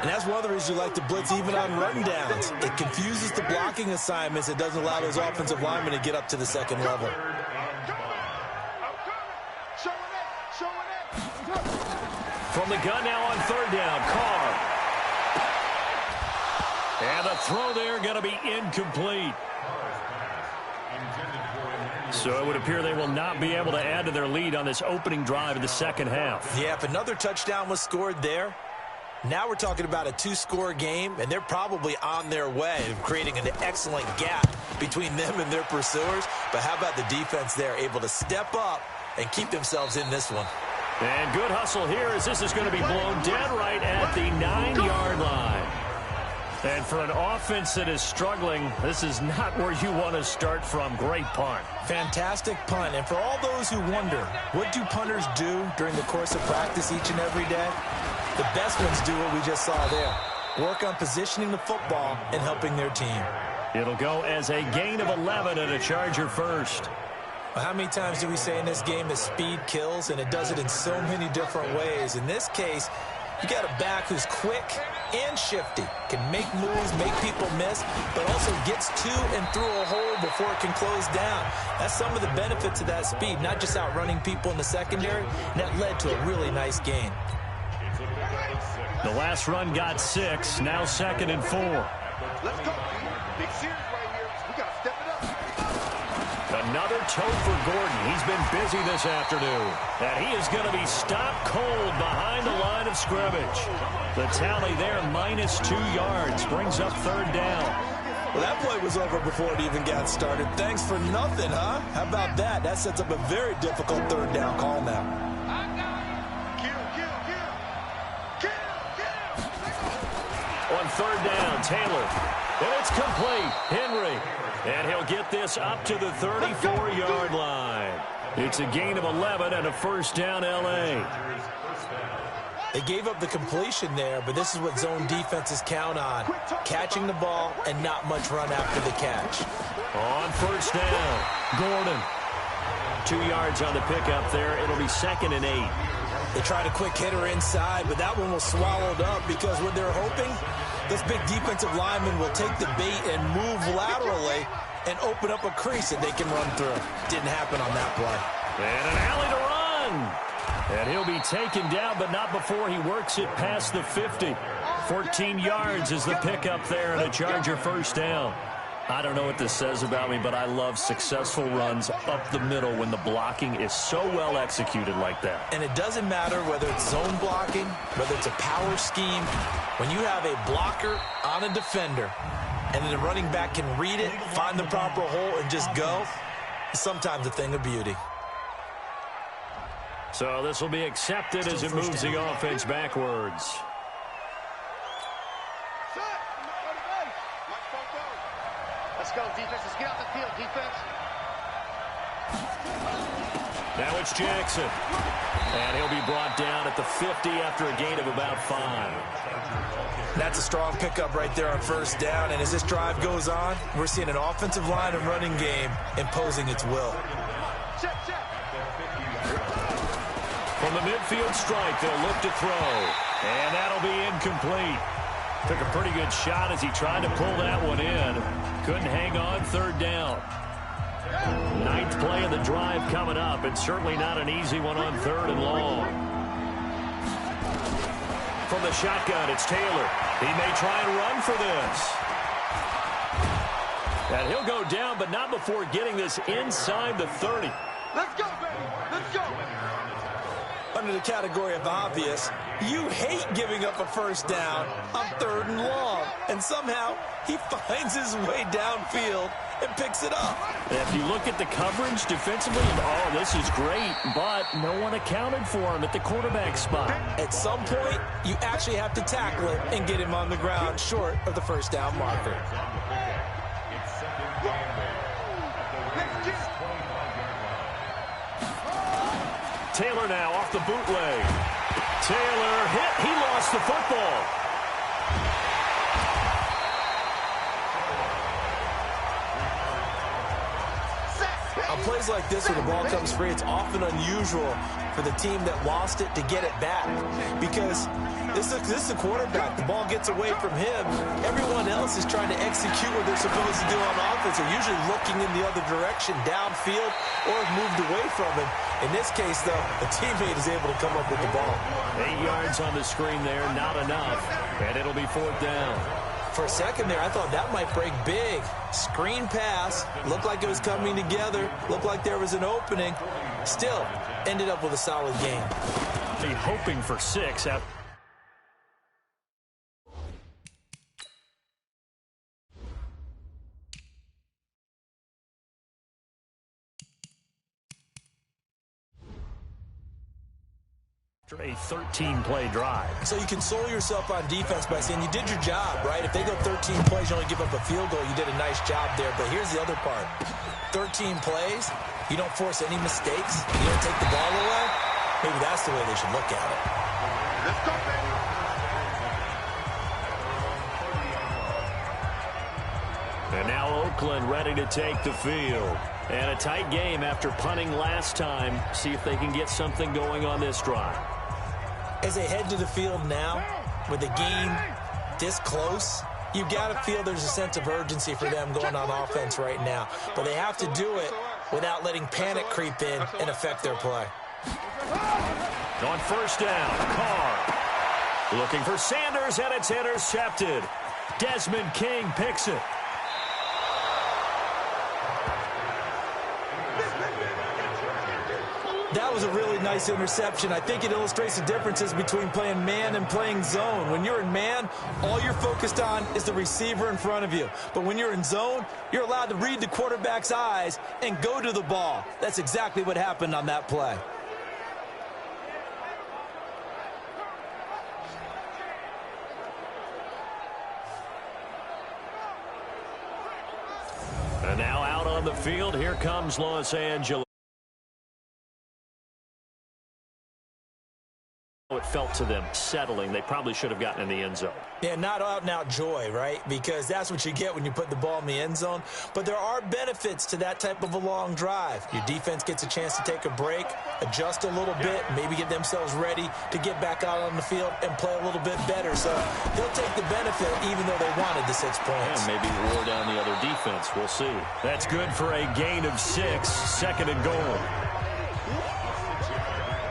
And that's one of the reasons you like to blitz even on run downs. It confuses the blocking assignments. It doesn't allow those offensive linemen to get up to the second level. From the gun now on third down, Carr. And the throw there going to be incomplete. So it would appear they will not be able to add to their lead on this opening drive of the second half. Yeah, if another touchdown was scored there, now we're talking about a 2-score game, and they're probably on their way of creating an excellent gap between them and their pursuers. But how about the defense there, able to step up and keep themselves in this one? And good hustle here as this is going to be blown dead right at the 9-yard line. And for an offense that is struggling, this is not where you want to start from. Great punt. Fantastic punt. And for all those who wonder, what do punters do during the course of practice each and every day? The best ones do what we just saw there. Work on positioning the football and helping their team. It'll go as a gain of 11 and a Charger first. Well, how many times do we say in this game that speed kills, and it does it in so many different ways? In this case, you got a back who's quick and shifty, can make moves, make people miss, but also gets to and through a hole before it can close down. That's some of the benefits of that speed, not just outrunning people in the secondary, and that led to a really nice gain. The last run got 6, now 2nd and 4. Let's go. Big series right here. We got to step it up. Another toe for Gordon. He's been busy this afternoon. And he is going to be stopped cold behind the line of scrimmage. The tally there, -2 yards, brings up third down. Well, that play was over before it even got started. Thanks for nothing, huh? How about that? That sets up a very difficult third down call now. On third down, Taylor. And it's complete. Henry. And he'll get this up to the 34-yard line. It's a gain of 11 and a first down, L.A. They gave up the completion there, but this is what zone defenses count on. Catching the ball and not much run after the catch. On first down, Gordon. 2 yards on the pickup there. It'll be 2nd and 8. They tried a quick hitter inside, but that one was swallowed up because what they're hoping, this big defensive lineman will take the bait and move laterally and open up a crease that they can run through. Didn't happen on that play. And an alley to run. And he'll be taken down, but not before he works it past the 50. 14 yards is the pickup there and a Charger first down. I don't know what this says about me, but I love successful runs up the middle when the blocking is so well executed like that. And it doesn't matter whether it's zone blocking, whether it's a power scheme. When you have a blocker on a defender and then the running back can read it, find the proper hole, and just go, it's sometimes a thing of beauty. So this will be accepted as it moves the offense backwards. Let's go, defense. Let's get out the field, defense. Now it's Jackson. And he'll be brought down at the 50 after a gain of about 5. That's a strong pickup right there on first down. And as this drive goes on, we're seeing an offensive line and running game imposing its will. Check, check. From the midfield strike, they'll look to throw. And that'll be incomplete. Took a pretty good shot as he tried to pull that one in. Couldn't hang on, third down. 9th play of the drive coming up, and certainly not an easy one on 3rd and long. From the shotgun, it's Taylor. He may try and run for this. And he'll go down, but not before getting this inside the 30. Let's go, baby. Let's go. Under the category of obvious, you hate giving up a first down on 3rd and long. And somehow, he finds his way downfield and picks it up. If you look at the coverage defensively, oh, this is great, but no one accounted for him at the quarterback spot. At some point, you actually have to tackle him and get him on the ground short of the first down marker. Taylor now off the bootleg. Taylor hit. He lost the football. On plays like this where the ball comes free, it's often unusual for the team that lost it to get it back. Because this is a quarterback. The ball gets away from him. Everyone else is trying to execute what they're supposed to do on offense. They're usually looking in the other direction, downfield, or have moved away from him. In this case, though, the teammate is able to come up with the ball. 8 yards on the screen there, not enough. And it'll be 4th down. For a second there, I thought that might break big. Screen pass. Looked like it was coming together. Looked like there was an opening. Still, ended up with a solid game. Be hoping for 6 after. A 13-play drive. So you console yourself on defense by saying you did your job, right? If they go 13 plays, you only give up a field goal, you did a nice job there. But here's the other part. 13 plays, you don't force any mistakes, you don't take the ball away. Maybe that's the way they should look at it. Let's go, baby. And now Oakland ready to take the field. And a tight game after punting last time. See if they can get something going on this drive. As they head to the field now, with the game this close, you've got to feel there's a sense of urgency for them going on offense right now. But they have to do it without letting panic creep in and affect their play. On first down, Carr. Looking for Sanders, and it's intercepted. Desmond King picks it. That was a really nice interception. I think it illustrates the differences between playing man and playing zone. When you're in man, all you're focused on is the receiver in front of you. But when you're in zone, you're allowed to read the quarterback's eyes and go to the ball. That's exactly what happened on that play. And now out on the field, here comes Los Angeles. It felt to them settling. They probably should have gotten in the end zone. Yeah, not out-and-out joy, right? Because that's what you get when you put the ball in the end zone. But there are benefits to that type of a long drive. Your defense gets a chance to take a break, adjust a little bit, maybe get themselves ready to get back out on the field and play a little bit better. So they'll take the benefit even though they wanted the 6 points. And maybe wore down the other defense. We'll see. That's good for a gain of 6, second and goal.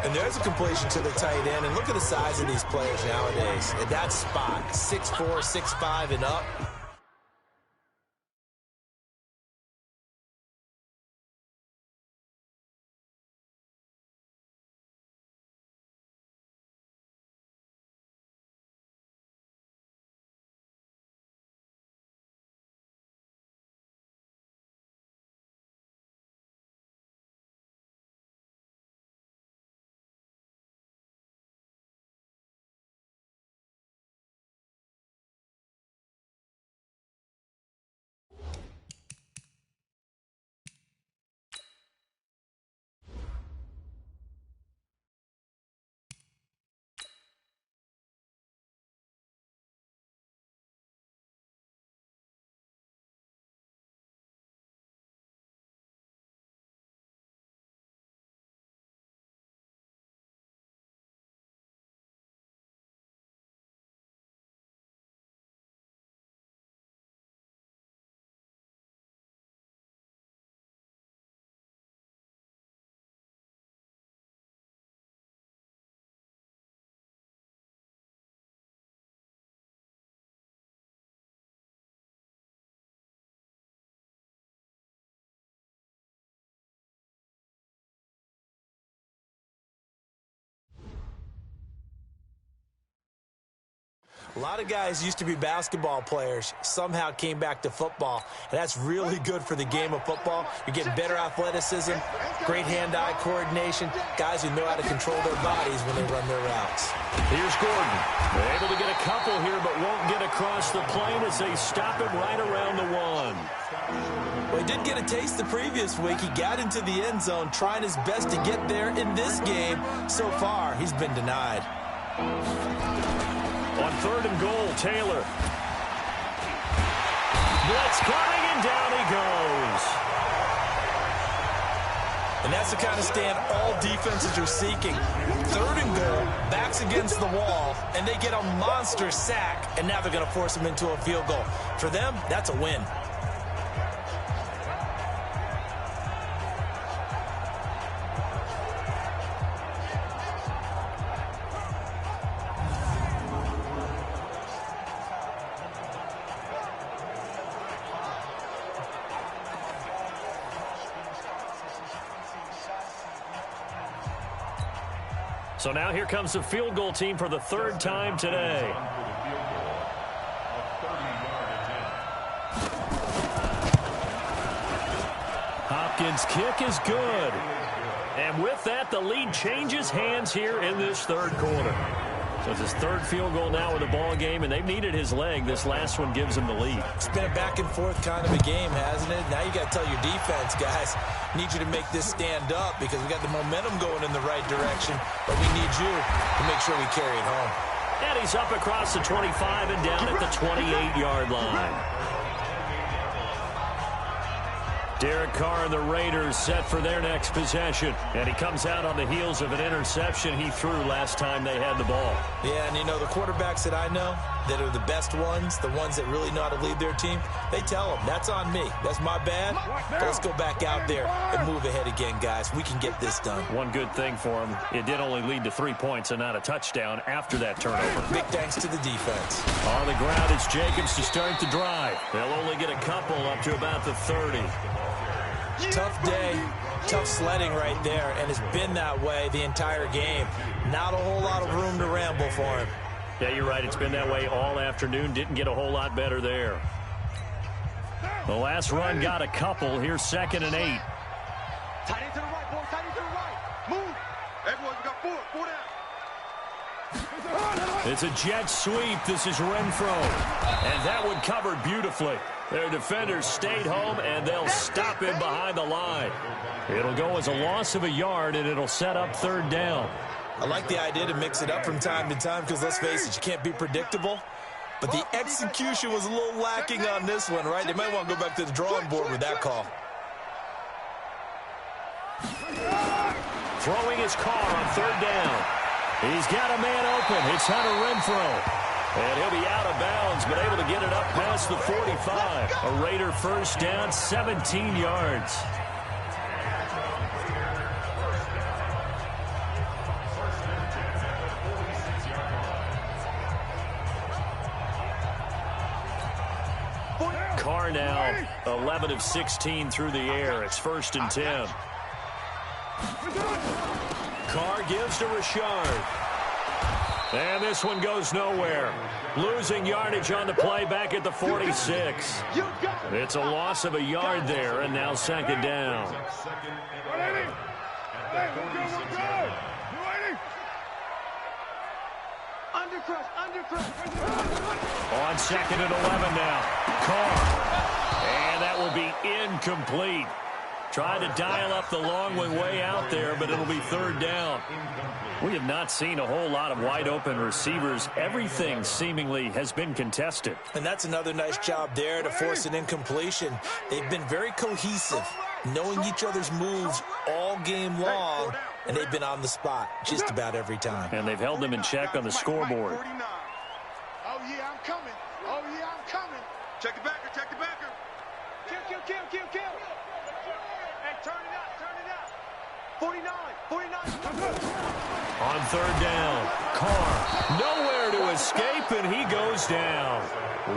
And there's a completion to the tight end. And look at the size of these players nowadays. At that spot, 6'4", 6'5", and up. A lot of guys used to be basketball players, somehow came back to football, and that's really good for the game of football. You're getting better athleticism, great hand-eye coordination, guys who know how to control their bodies when they run their routes. Here's Gordon. They're able to get a couple here, but won't get across the plane as they stop him right around the 1. Well, he did get a taste the previous week. He got into the end zone, trying his best to get there in this game. So far, he's been denied. On 3rd and goal, Taylor. Blitz coming, and down he goes. And that's the kind of stand all defenses are seeking. 3rd and goal, backs against the wall, and they get a monster sack, and now they're going to force him into a field goal. For them, that's a win. So now here comes the field goal team for the 3rd time today. Hopkins' kick is good. And with that, the lead changes hands here in this 3rd quarter. So it's his 3rd field goal now with the ball game, and they've needed his leg. This last one gives him the lead. It's been a back-and-forth kind of a game, hasn't it? Now you got to tell your defense, guys, need you to make this stand up because we got the momentum going in the right direction, but we need you to make sure we carry it home. And he's up across the 25 and down at the 28-yard line. Derek Carr and the Raiders set for their next possession. And he comes out on the heels of an interception he threw last time they had the ball. Yeah, and you know, the quarterbacks that I know that are the best ones, the ones that really know how to lead their team, they tell them, that's on me. That's my bad. But let's go back out there and move ahead again, guys. We can get this done. One good thing for him, it did only lead to 3 points and not a touchdown after that turnover. Big thanks to the defense. On the ground, it's Jacobs to start the drive. They'll only get a couple up to about the 30. Tough day, tough sledding right there, and it's been that way the entire game. Not a whole lot of room to ramble for him. Yeah, you're right. It's been that way all afternoon. Didn't get a whole lot better there. The last run got a couple. Here's 2nd and 8. Tight end to the right, boys. Tight end to the right. Move. Everyone, we got 4 down. It's a jet sweep. This is Renfro. And that one covered beautifully. Their defenders stayed home, and they'll stop him behind the line. It'll go as a loss of a yard, and it'll set up 3rd down. I like the idea to mix it up from time to time because, let's face it, you can't be predictable. But the execution was a little lacking on this one, right? They might want to go back to the drawing board with that call. Throwing his car on third down. He's got a man open. It's Hunter Renfrow. And he'll be out of bounds, but able to get it up past the 45. A Raider first down, 17 yards. Carr now 11 of 16 through the air. It's 1st and 10. Carr gives to Richard. And this one goes nowhere. Losing yardage on the play back at the 46. It's a loss of a yard there, and now 2nd down. On 2nd and 11 now. Carr. And that will be incomplete. Tried to dial up the long one way out there, but it'll be 3rd down. We have not seen a whole lot of wide-open receivers. Everything seemingly has been contested. And that's another nice job there to force an incompletion. They've been very cohesive, knowing each other's moves all game long, and they've been on the spot just about every time. And they've held them in check on the scoreboard. Oh, yeah, I'm coming. Oh, yeah, I'm coming. Check the backer, check the backer. Kill. Hey, turn it up. 49. On 3rd down, Carr nowhere to escape, and he goes down.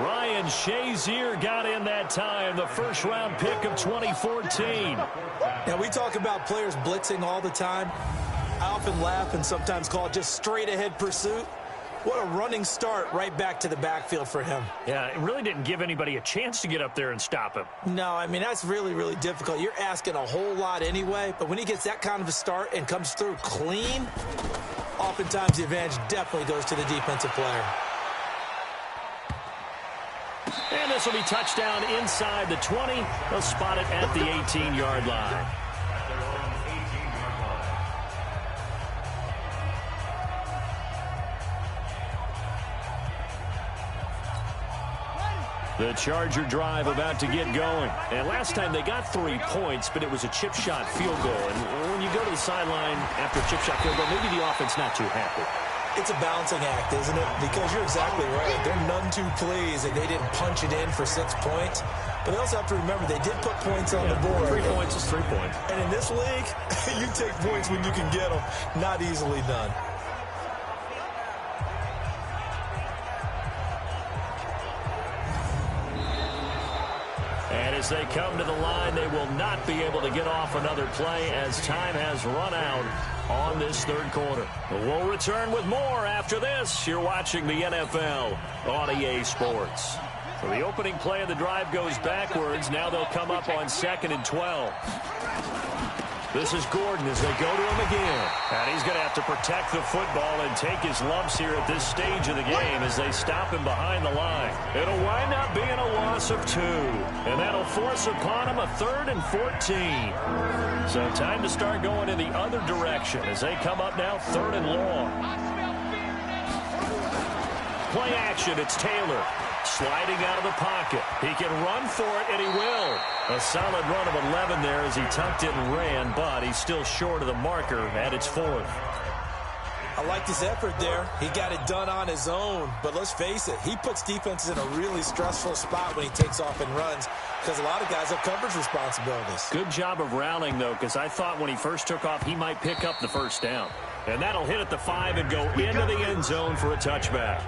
Ryan Shazier got in that time, the 1st-round pick of 2014. Now, we talk about players blitzing all the time. I often laugh and sometimes call it just straight-ahead pursuit. What a running start right back to the backfield for him. Yeah, it really didn't give anybody a chance to get up there and stop him. No, I mean, that's really, really difficult. You're asking a whole lot anyway, but when he gets that kind of a start and comes through clean, oftentimes the advantage definitely goes to the defensive player. And this will be touchdown inside the 20. They'll spot it at the 18-yard line. The Charger drive about to get going. And last time they got 3 points, but it was a chip shot field goal. And when you go to the sideline after a chip shot field goal, maybe the offense not too happy. It's a balancing act, isn't it? Because you're exactly right. They're none too pleased that they didn't punch it in for 6 points. But they also have to remember they did put points on the board. 3 points is 3 points. And in this league, you take points when you can get them. Not easily done. And as they come to the line, they will not be able to get off another play as time has run out on this 3rd quarter. We'll return with more after this. You're watching the NFL on EA Sports. So the opening play of the drive goes backwards. Now they'll come up on 2nd and 12. This is Gordon as they go to him again. And he's going to have to protect the football and take his lumps here at this stage of the game as they stop him behind the line. It'll wind up being a loss of 2. And that'll force upon him a 3rd and 14. So time to start going in the other direction as they come up now 3rd and long. Play action, it's Taylor. Sliding out of the pocket. He can run for it, and he will. A solid run of 11 there as he tucked it and ran, but he's still short of the marker at its 4th. I like his effort there. He got it done on his own. But let's face it, he puts defenses in a really stressful spot when he takes off and runs because a lot of guys have coverage responsibilities. Good job of rallying, though, because I thought when he first took off, he might pick up the 1st down. And that'll hit at the 5 and go into the end zone for a touchback.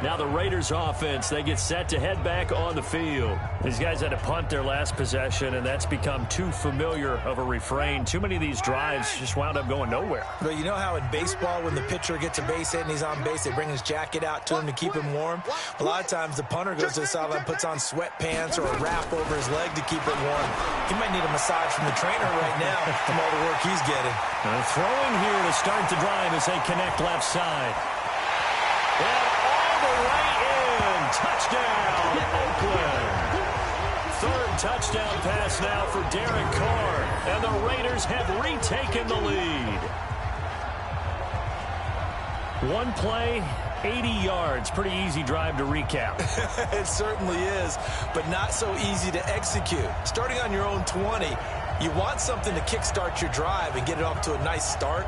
Now the Raiders offense, they get set to head back on the field. These guys had to punt their last possession, and that's become too familiar of a refrain. Too many of these drives just wound up going nowhere. But you know how in baseball, when the pitcher gets a base hit and he's on base, they bring his jacket out to him to keep him warm? A lot of times the punter goes to the sideline, puts on sweatpants or a wrap over his leg to keep it warm. He might need a massage from the trainer right now from all the work he's getting. Throwing here to start the drive as they connect left side. And all the way in. Touchdown, Oakland. 3rd touchdown pass now for Derek Carr. And the Raiders have retaken the lead. One play, 80 yards. Pretty easy drive to recap. It certainly is, but not so easy to execute. Starting on your own 20, you want something to kickstart your drive and get it off to a nice start.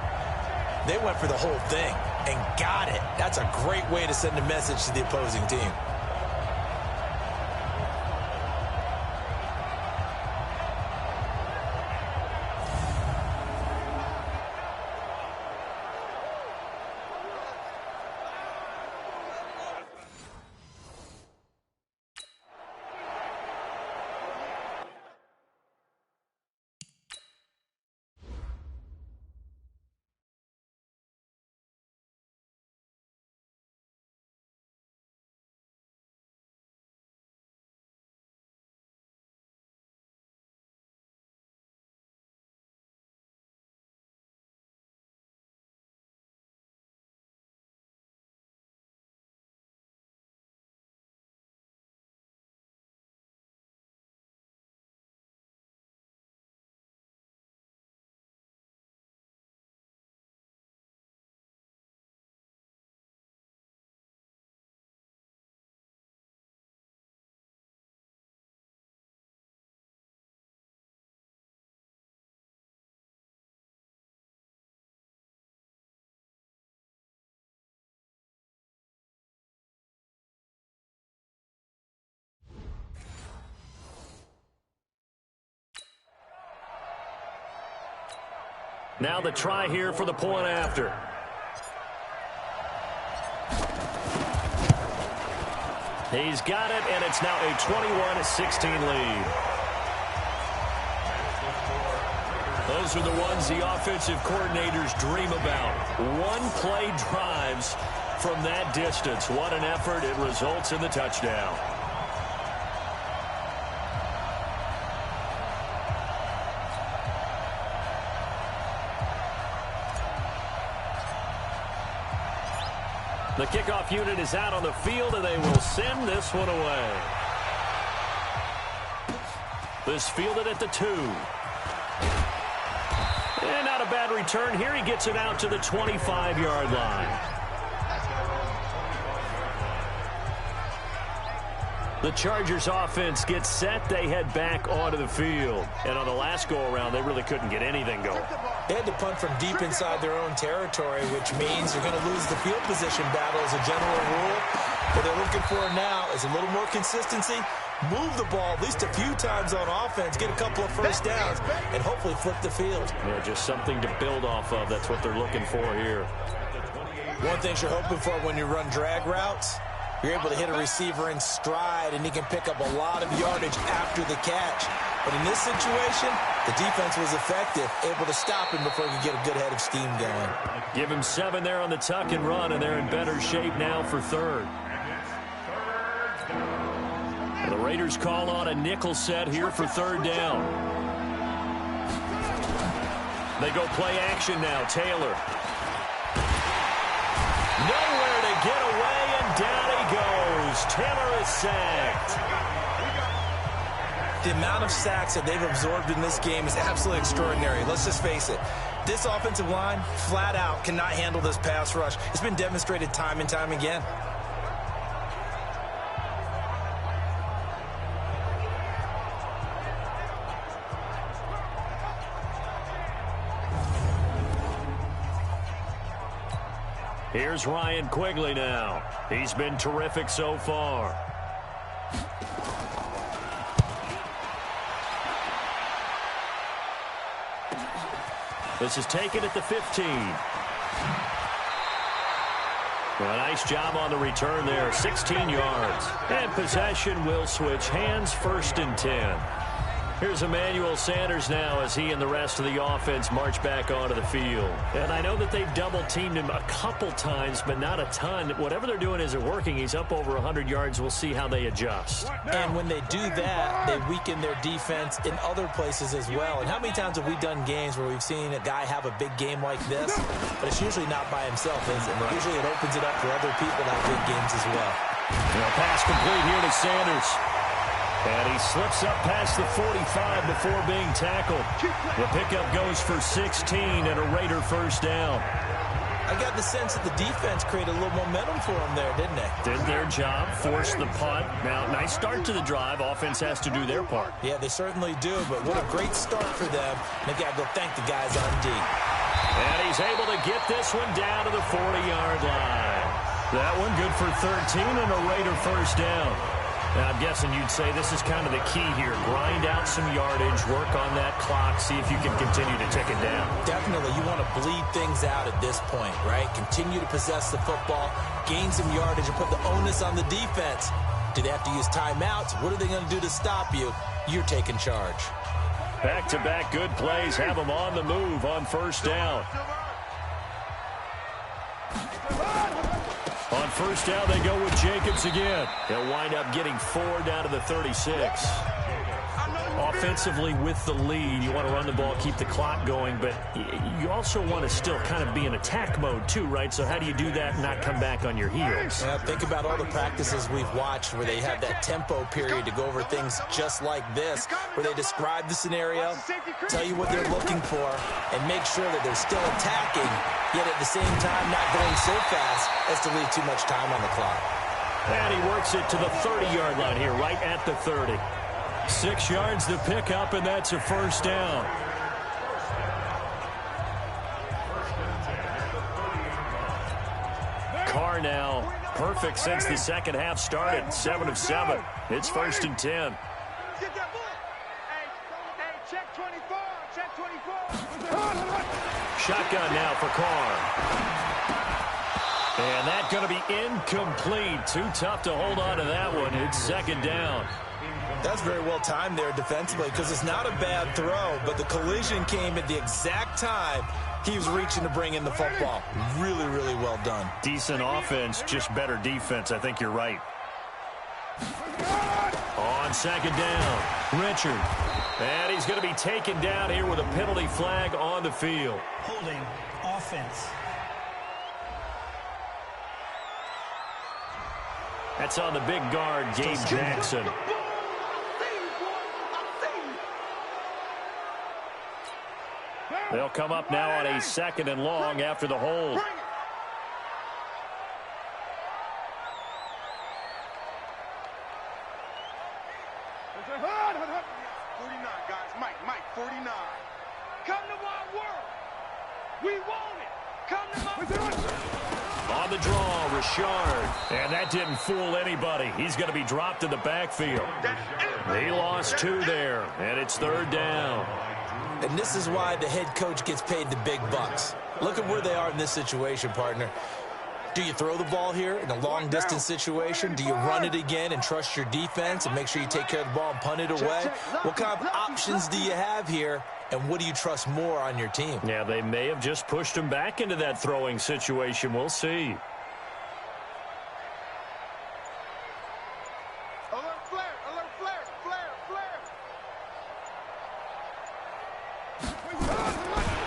They went for the whole thing and got it. That's a great way to send a message to the opposing team. Now the try here for the point after. He's got it, and it's now a 21-16 lead. Those are the ones the offensive coordinators dream about. One-play drives from that distance. What an effort. It results in the touchdown. The kickoff unit is out on the field, and they will send this one away. This fielded at the 2. And not a bad return here. He gets it out to the 25-yard line. The Chargers offense gets set. They head back onto the field. And on the last go-around, they really couldn't get anything going. They had to punt from deep inside their own territory, which means you're going to lose the field position battle as a general rule. What they're looking for now is a little more consistency, move the ball at least a few times on offense, get a couple of first downs, and hopefully flip the field. Yeah, just something to build off of. That's what they're looking for here. One thing you're hoping for when you run drag routes, you're able to hit a receiver in stride, and he can pick up a lot of yardage after the catch. But in this situation, the defense was effective, able to stop him before he could get a good head of steam going. Give him 7 there on the tuck and run, and they're in better shape now for third. And the Raiders call on a nickel set here for third down. They go play action now. Taylor. Nowhere to get away, and down he goes. Taylor is sacked. The amount of sacks that they've absorbed in this game is absolutely extraordinary. Let's just face it. This offensive line, flat out, cannot handle this pass rush. It's been demonstrated time and time again. Here's Ryan Quigley now. He's been terrific so far. This is taken at the 15. Well, a nice job on the return there, 16 yards. And possession will switch hands, 1st and 10. Here's Emmanuel Sanders now as he and the rest of the offense march back onto the field. And I know that they've double-teamed him a couple times, but not a ton. Whatever they're doing isn't working. He's up over 100 yards. We'll see how they adjust. And when they do that, they weaken their defense in other places as well. And how many times have we done games where we've seen a guy have a big game like this, but it's usually not by himself, is it? Usually it opens it up for other people to have big games as well. Pass complete here to Sanders. And he slips up past the 45 before being tackled. The pickup goes for 16 and a Raider first down. I got the sense that the defense created a little momentum for them there, didn't they? Did their job, forced the punt. Now, nice start to the drive. Offense has to do their part. Yeah, they certainly do, but what a great start for them. And they got to go thank the guys on D. And he's able to get this one down to the 40-yard line. That one good for 13 and a Raider first down. Now, I'm guessing you'd say this is kind of the key here. Grind out some yardage, work on that clock, see if you can continue to tick it down. Definitely. You want to bleed things out at this point, right? Continue to possess the football, gain some yardage, and put the onus on the defense. Do they have to use timeouts? What are they going to do to stop you? You're taking charge. Back-to-back good plays have them on the move on first down. On first down, they go with Jacobs again. He'll wind up getting 4 down to the 36. Offensively with the lead, you want to run the ball, keep the clock going, but you also want to still kind of be in attack mode too, right? So how do you do that and not come back on your heels? Yeah, think about all the practices we've watched where they have that tempo period to go over things just like this, where they describe the scenario, tell you what they're looking for, and make sure that they're still attacking, yet at the same time not going so fast as to leave too much time on the clock. And he works it to the 30-yard line here, right at the 30. 6 yards to pick up, and that's a first down. Carr now perfect since the second half started. 7 of 7. It's first and 10. Shotgun now for Carr. And that's going to be incomplete. Too tough to hold on to that one. It's second down. That's very well timed there defensively because it's not a bad throw, but the collision came at the exact time he was reaching to bring in the football. Really, really well done. Decent offense, just better defense. I think you're right. On second down, Richard. And he's going to be taken down here with a penalty flag on the field. Holding offense. That's on the big guard, Gabe Jackson. They'll come up now on a second and long after the hold. 49, guys. Mike, 49. Come to my world. We want it. Come to my world. On the draw, Richard. And that didn't fool anybody. He's going to be dropped in the backfield. They lost 2 there, and it's third down. And this is why the head coach gets paid the big bucks. Look at where they are in this situation, partner. Do you throw the ball here in a long-distance situation? Do you run it again and trust your defense and make sure you take care of the ball and punt it away? What kind of options do you have here, and what do you trust more on your team? Yeah, they may have just pushed him back into that throwing situation. We'll see. Alert flare,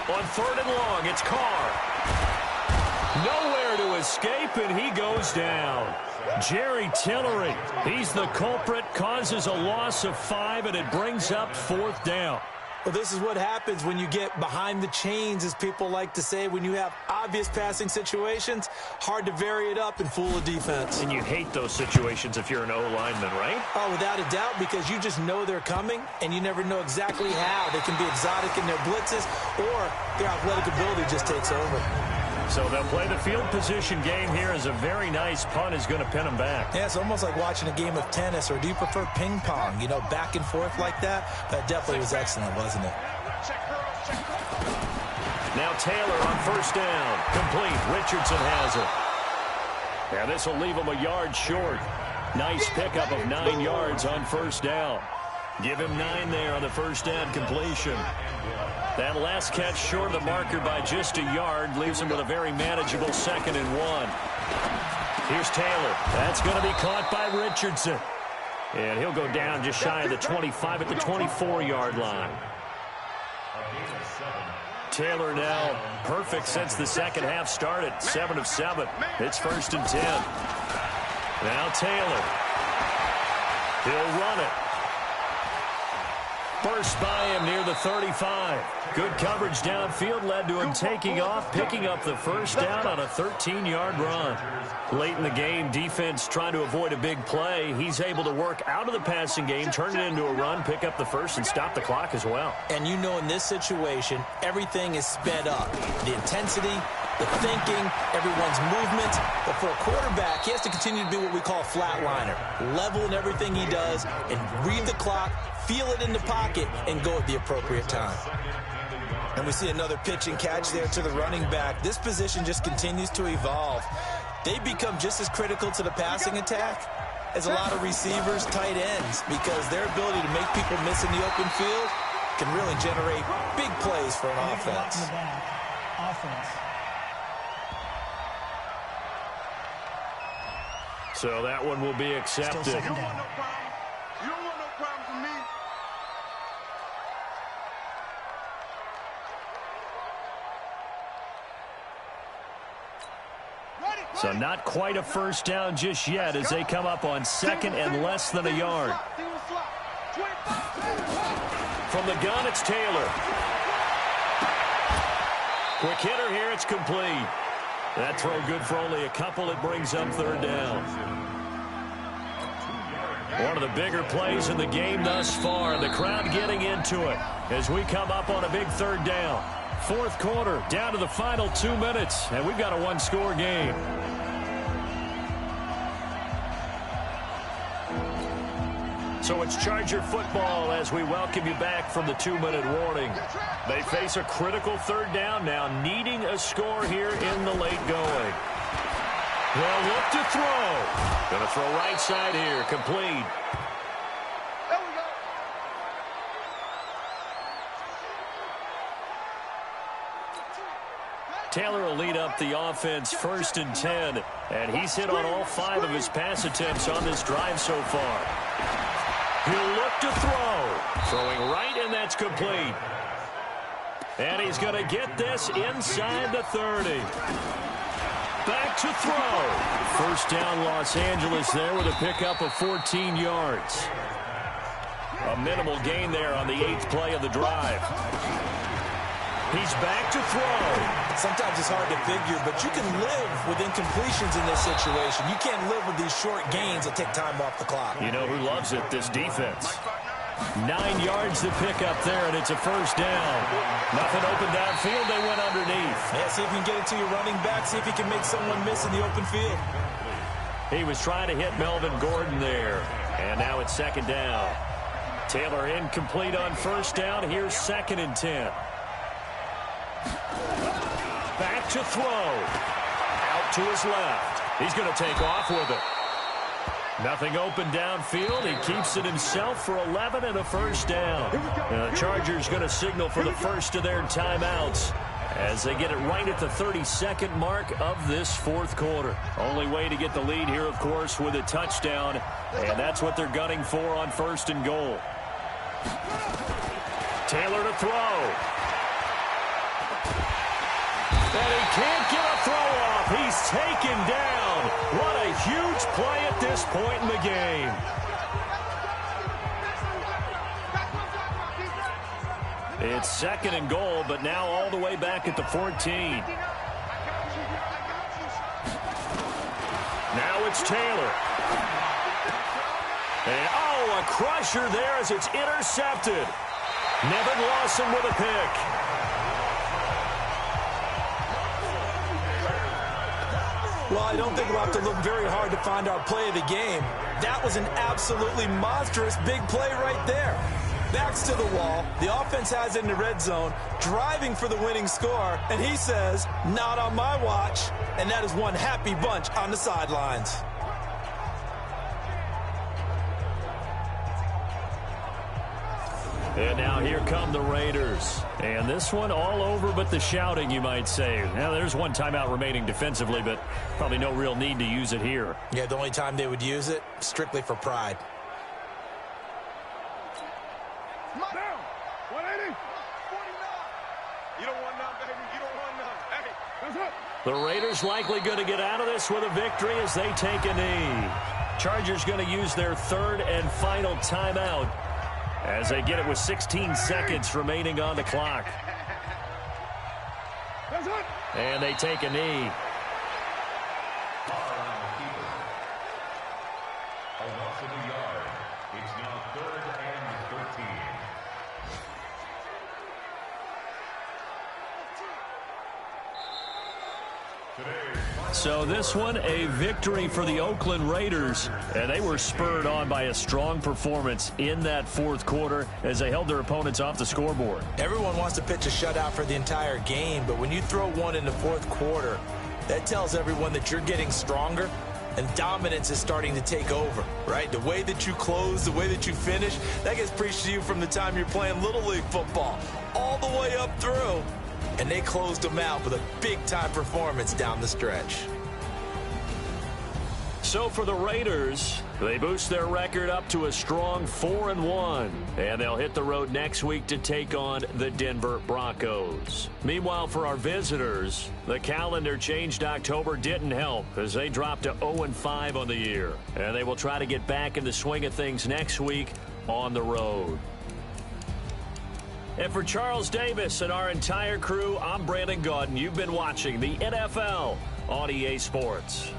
On third and long, it's Carr. Nowhere to escape, and he goes down. Jerry Tillery, he's the culprit, causes a loss of 5, and it brings up fourth down. Well, this is what happens when you get behind the chains, as people like to say. When you have obvious passing situations, hard to vary it up and fool a defense. And you hate those situations if you're an O-lineman, right? Oh, without a doubt, because you just know they're coming, and you never know exactly how. They can be exotic in their blitzes, or their athletic ability just takes over. So they'll play the field position game here as a very nice punt is going to pin them back. Yeah, it's almost like watching a game of tennis, or do you prefer ping pong? You know, back and forth like that? That definitely was excellent, wasn't it? Now Taylor on first down. Complete. Richardson has it. Yeah, this will leave him a yard short. Nice pickup of 9 yards on first down. Give him 9 there on the first down completion. That last catch short of the marker by just a yard leaves him with a very manageable 2nd and 1. Here's Taylor. That's going to be caught by Richardson. And he'll go down just shy of the 25 at the 24-yard line. Taylor now perfect since the second half started. 7 of 7. It's first and 10. Now Taylor. He'll run it. Burst by him near the 35. Good coverage downfield led to him taking off, picking up the first down on a 13-yard run. Late in the game, defense trying to avoid a big play. He's able to work out of the passing game, turn it into a run, pick up the first, and stop the clock as well. And you know in this situation, everything is sped up. The intensity, the thinking, everyone's movement. But for a quarterback, he has to continue to be what we call a flatliner. Level in everything he does and read the clock, feel it in the pocket, and go at the appropriate time. And we see another pitch and catch there to the running back. This position just continues to evolve. They become just as critical to the passing attack as a lot of receivers, tight ends, because their ability to make people miss in the open field can really generate big plays for an offense. So that one will be accepted. You don't want no problem. You don't want no problem from me. So not quite a first down just yet as they come up on second and less than a yard. From the gun, it's Taylor. Quick hitter here, it's complete. That throw good for only a couple. It brings up third down. One of the bigger plays in the game thus far. The crowd getting into it as we come up on a big third down. Fourth quarter, down to the final 2 minutes, and we've got a one-score game. So it's Charger football as we welcome you back from the 2-minute warning. They face a critical third down now, needing a score here in the late going. They'll look to throw. Going to throw right side here, complete. There we go. Taylor will lead up the offense 1st and 10, and he's hit on all 5 of his pass attempts on this drive so far. He'll look to throw. Throwing right, and that's complete. And he's going to get this inside the 30. Back to throw. First down, Los Angeles there with a pickup of 14 yards. A minimal gain there on the 8th play of the drive. He's back to throw. Sometimes it's hard to figure, but you can live with incompletions in this situation. You can't live with these short gains that take time off the clock. You know who loves it? This defense. 9 yards to pick up there, and it's a first down. Nothing open downfield. They went underneath. Yeah, see if you can get it to your running back. See if you can make someone miss in the open field. He was trying to hit Melvin Gordon there, and now it's second down. Taylor incomplete on first down. Here's 2nd and 10. Back to throw. Out to his left. He's going to take off with it. Nothing open downfield. He keeps it himself for 11 and a first down. The Chargers going to signal for the first of their timeouts as they get it right at the 32nd mark of this fourth quarter. Only way to get the lead here, of course, with a touchdown, and that's what they're gunning for on 1st and goal. Taylor to throw. And he can't get a throw off. He's taken down. What a huge play at this point in the game. It's 2nd and goal, but now all the way back at the 14. Now it's Taylor. And, oh, a crusher there as it's intercepted. Nevin Lawson with a pick. Well, I don't think we'll have to look very hard to find our play of the game. That was an absolutely monstrous big play right there. Backs to the wall. The offense has it in the red zone, driving for the winning score, and he says, not on my watch. And that is one happy bunch on the sidelines. And now here come the Raiders. And this one all over but the shouting, you might say. Now, there's one timeout remaining defensively, but probably no real need to use it here. Yeah, the only time they would use it, strictly for pride. Down. 180. 49. You don't want none, baby. You don't want none. Hey. That's it. The Raiders likely going to get out of this with a victory as they take a knee. Chargers going to use their 3rd and final timeout as they get it with 16 seconds remaining on the clock. And they take a knee. So this one, a victory for the Oakland Raiders, and they were spurred on by a strong performance in that fourth quarter as they held their opponents off the scoreboard. Everyone wants to pitch a shutout for the entire game, but when you throw one in the fourth quarter, that tells everyone that you're getting stronger and dominance is starting to take over, right? The way that you close, the way that you finish, that gets preached to you from the time you're playing Little League football all the way up through. And they closed them out with a big-time performance down the stretch. So for the Raiders, they boost their record up to a strong 4-1. And they'll hit the road next week to take on the Denver Broncos. Meanwhile, for our visitors, the calendar change to October didn't help as they dropped to 0-5 on the year. And they will try to get back in the swing of things next week on the road. And for Charles Davis and our entire crew, I'm Brandon Gaudin. You've been watching the NFL on EA Sports.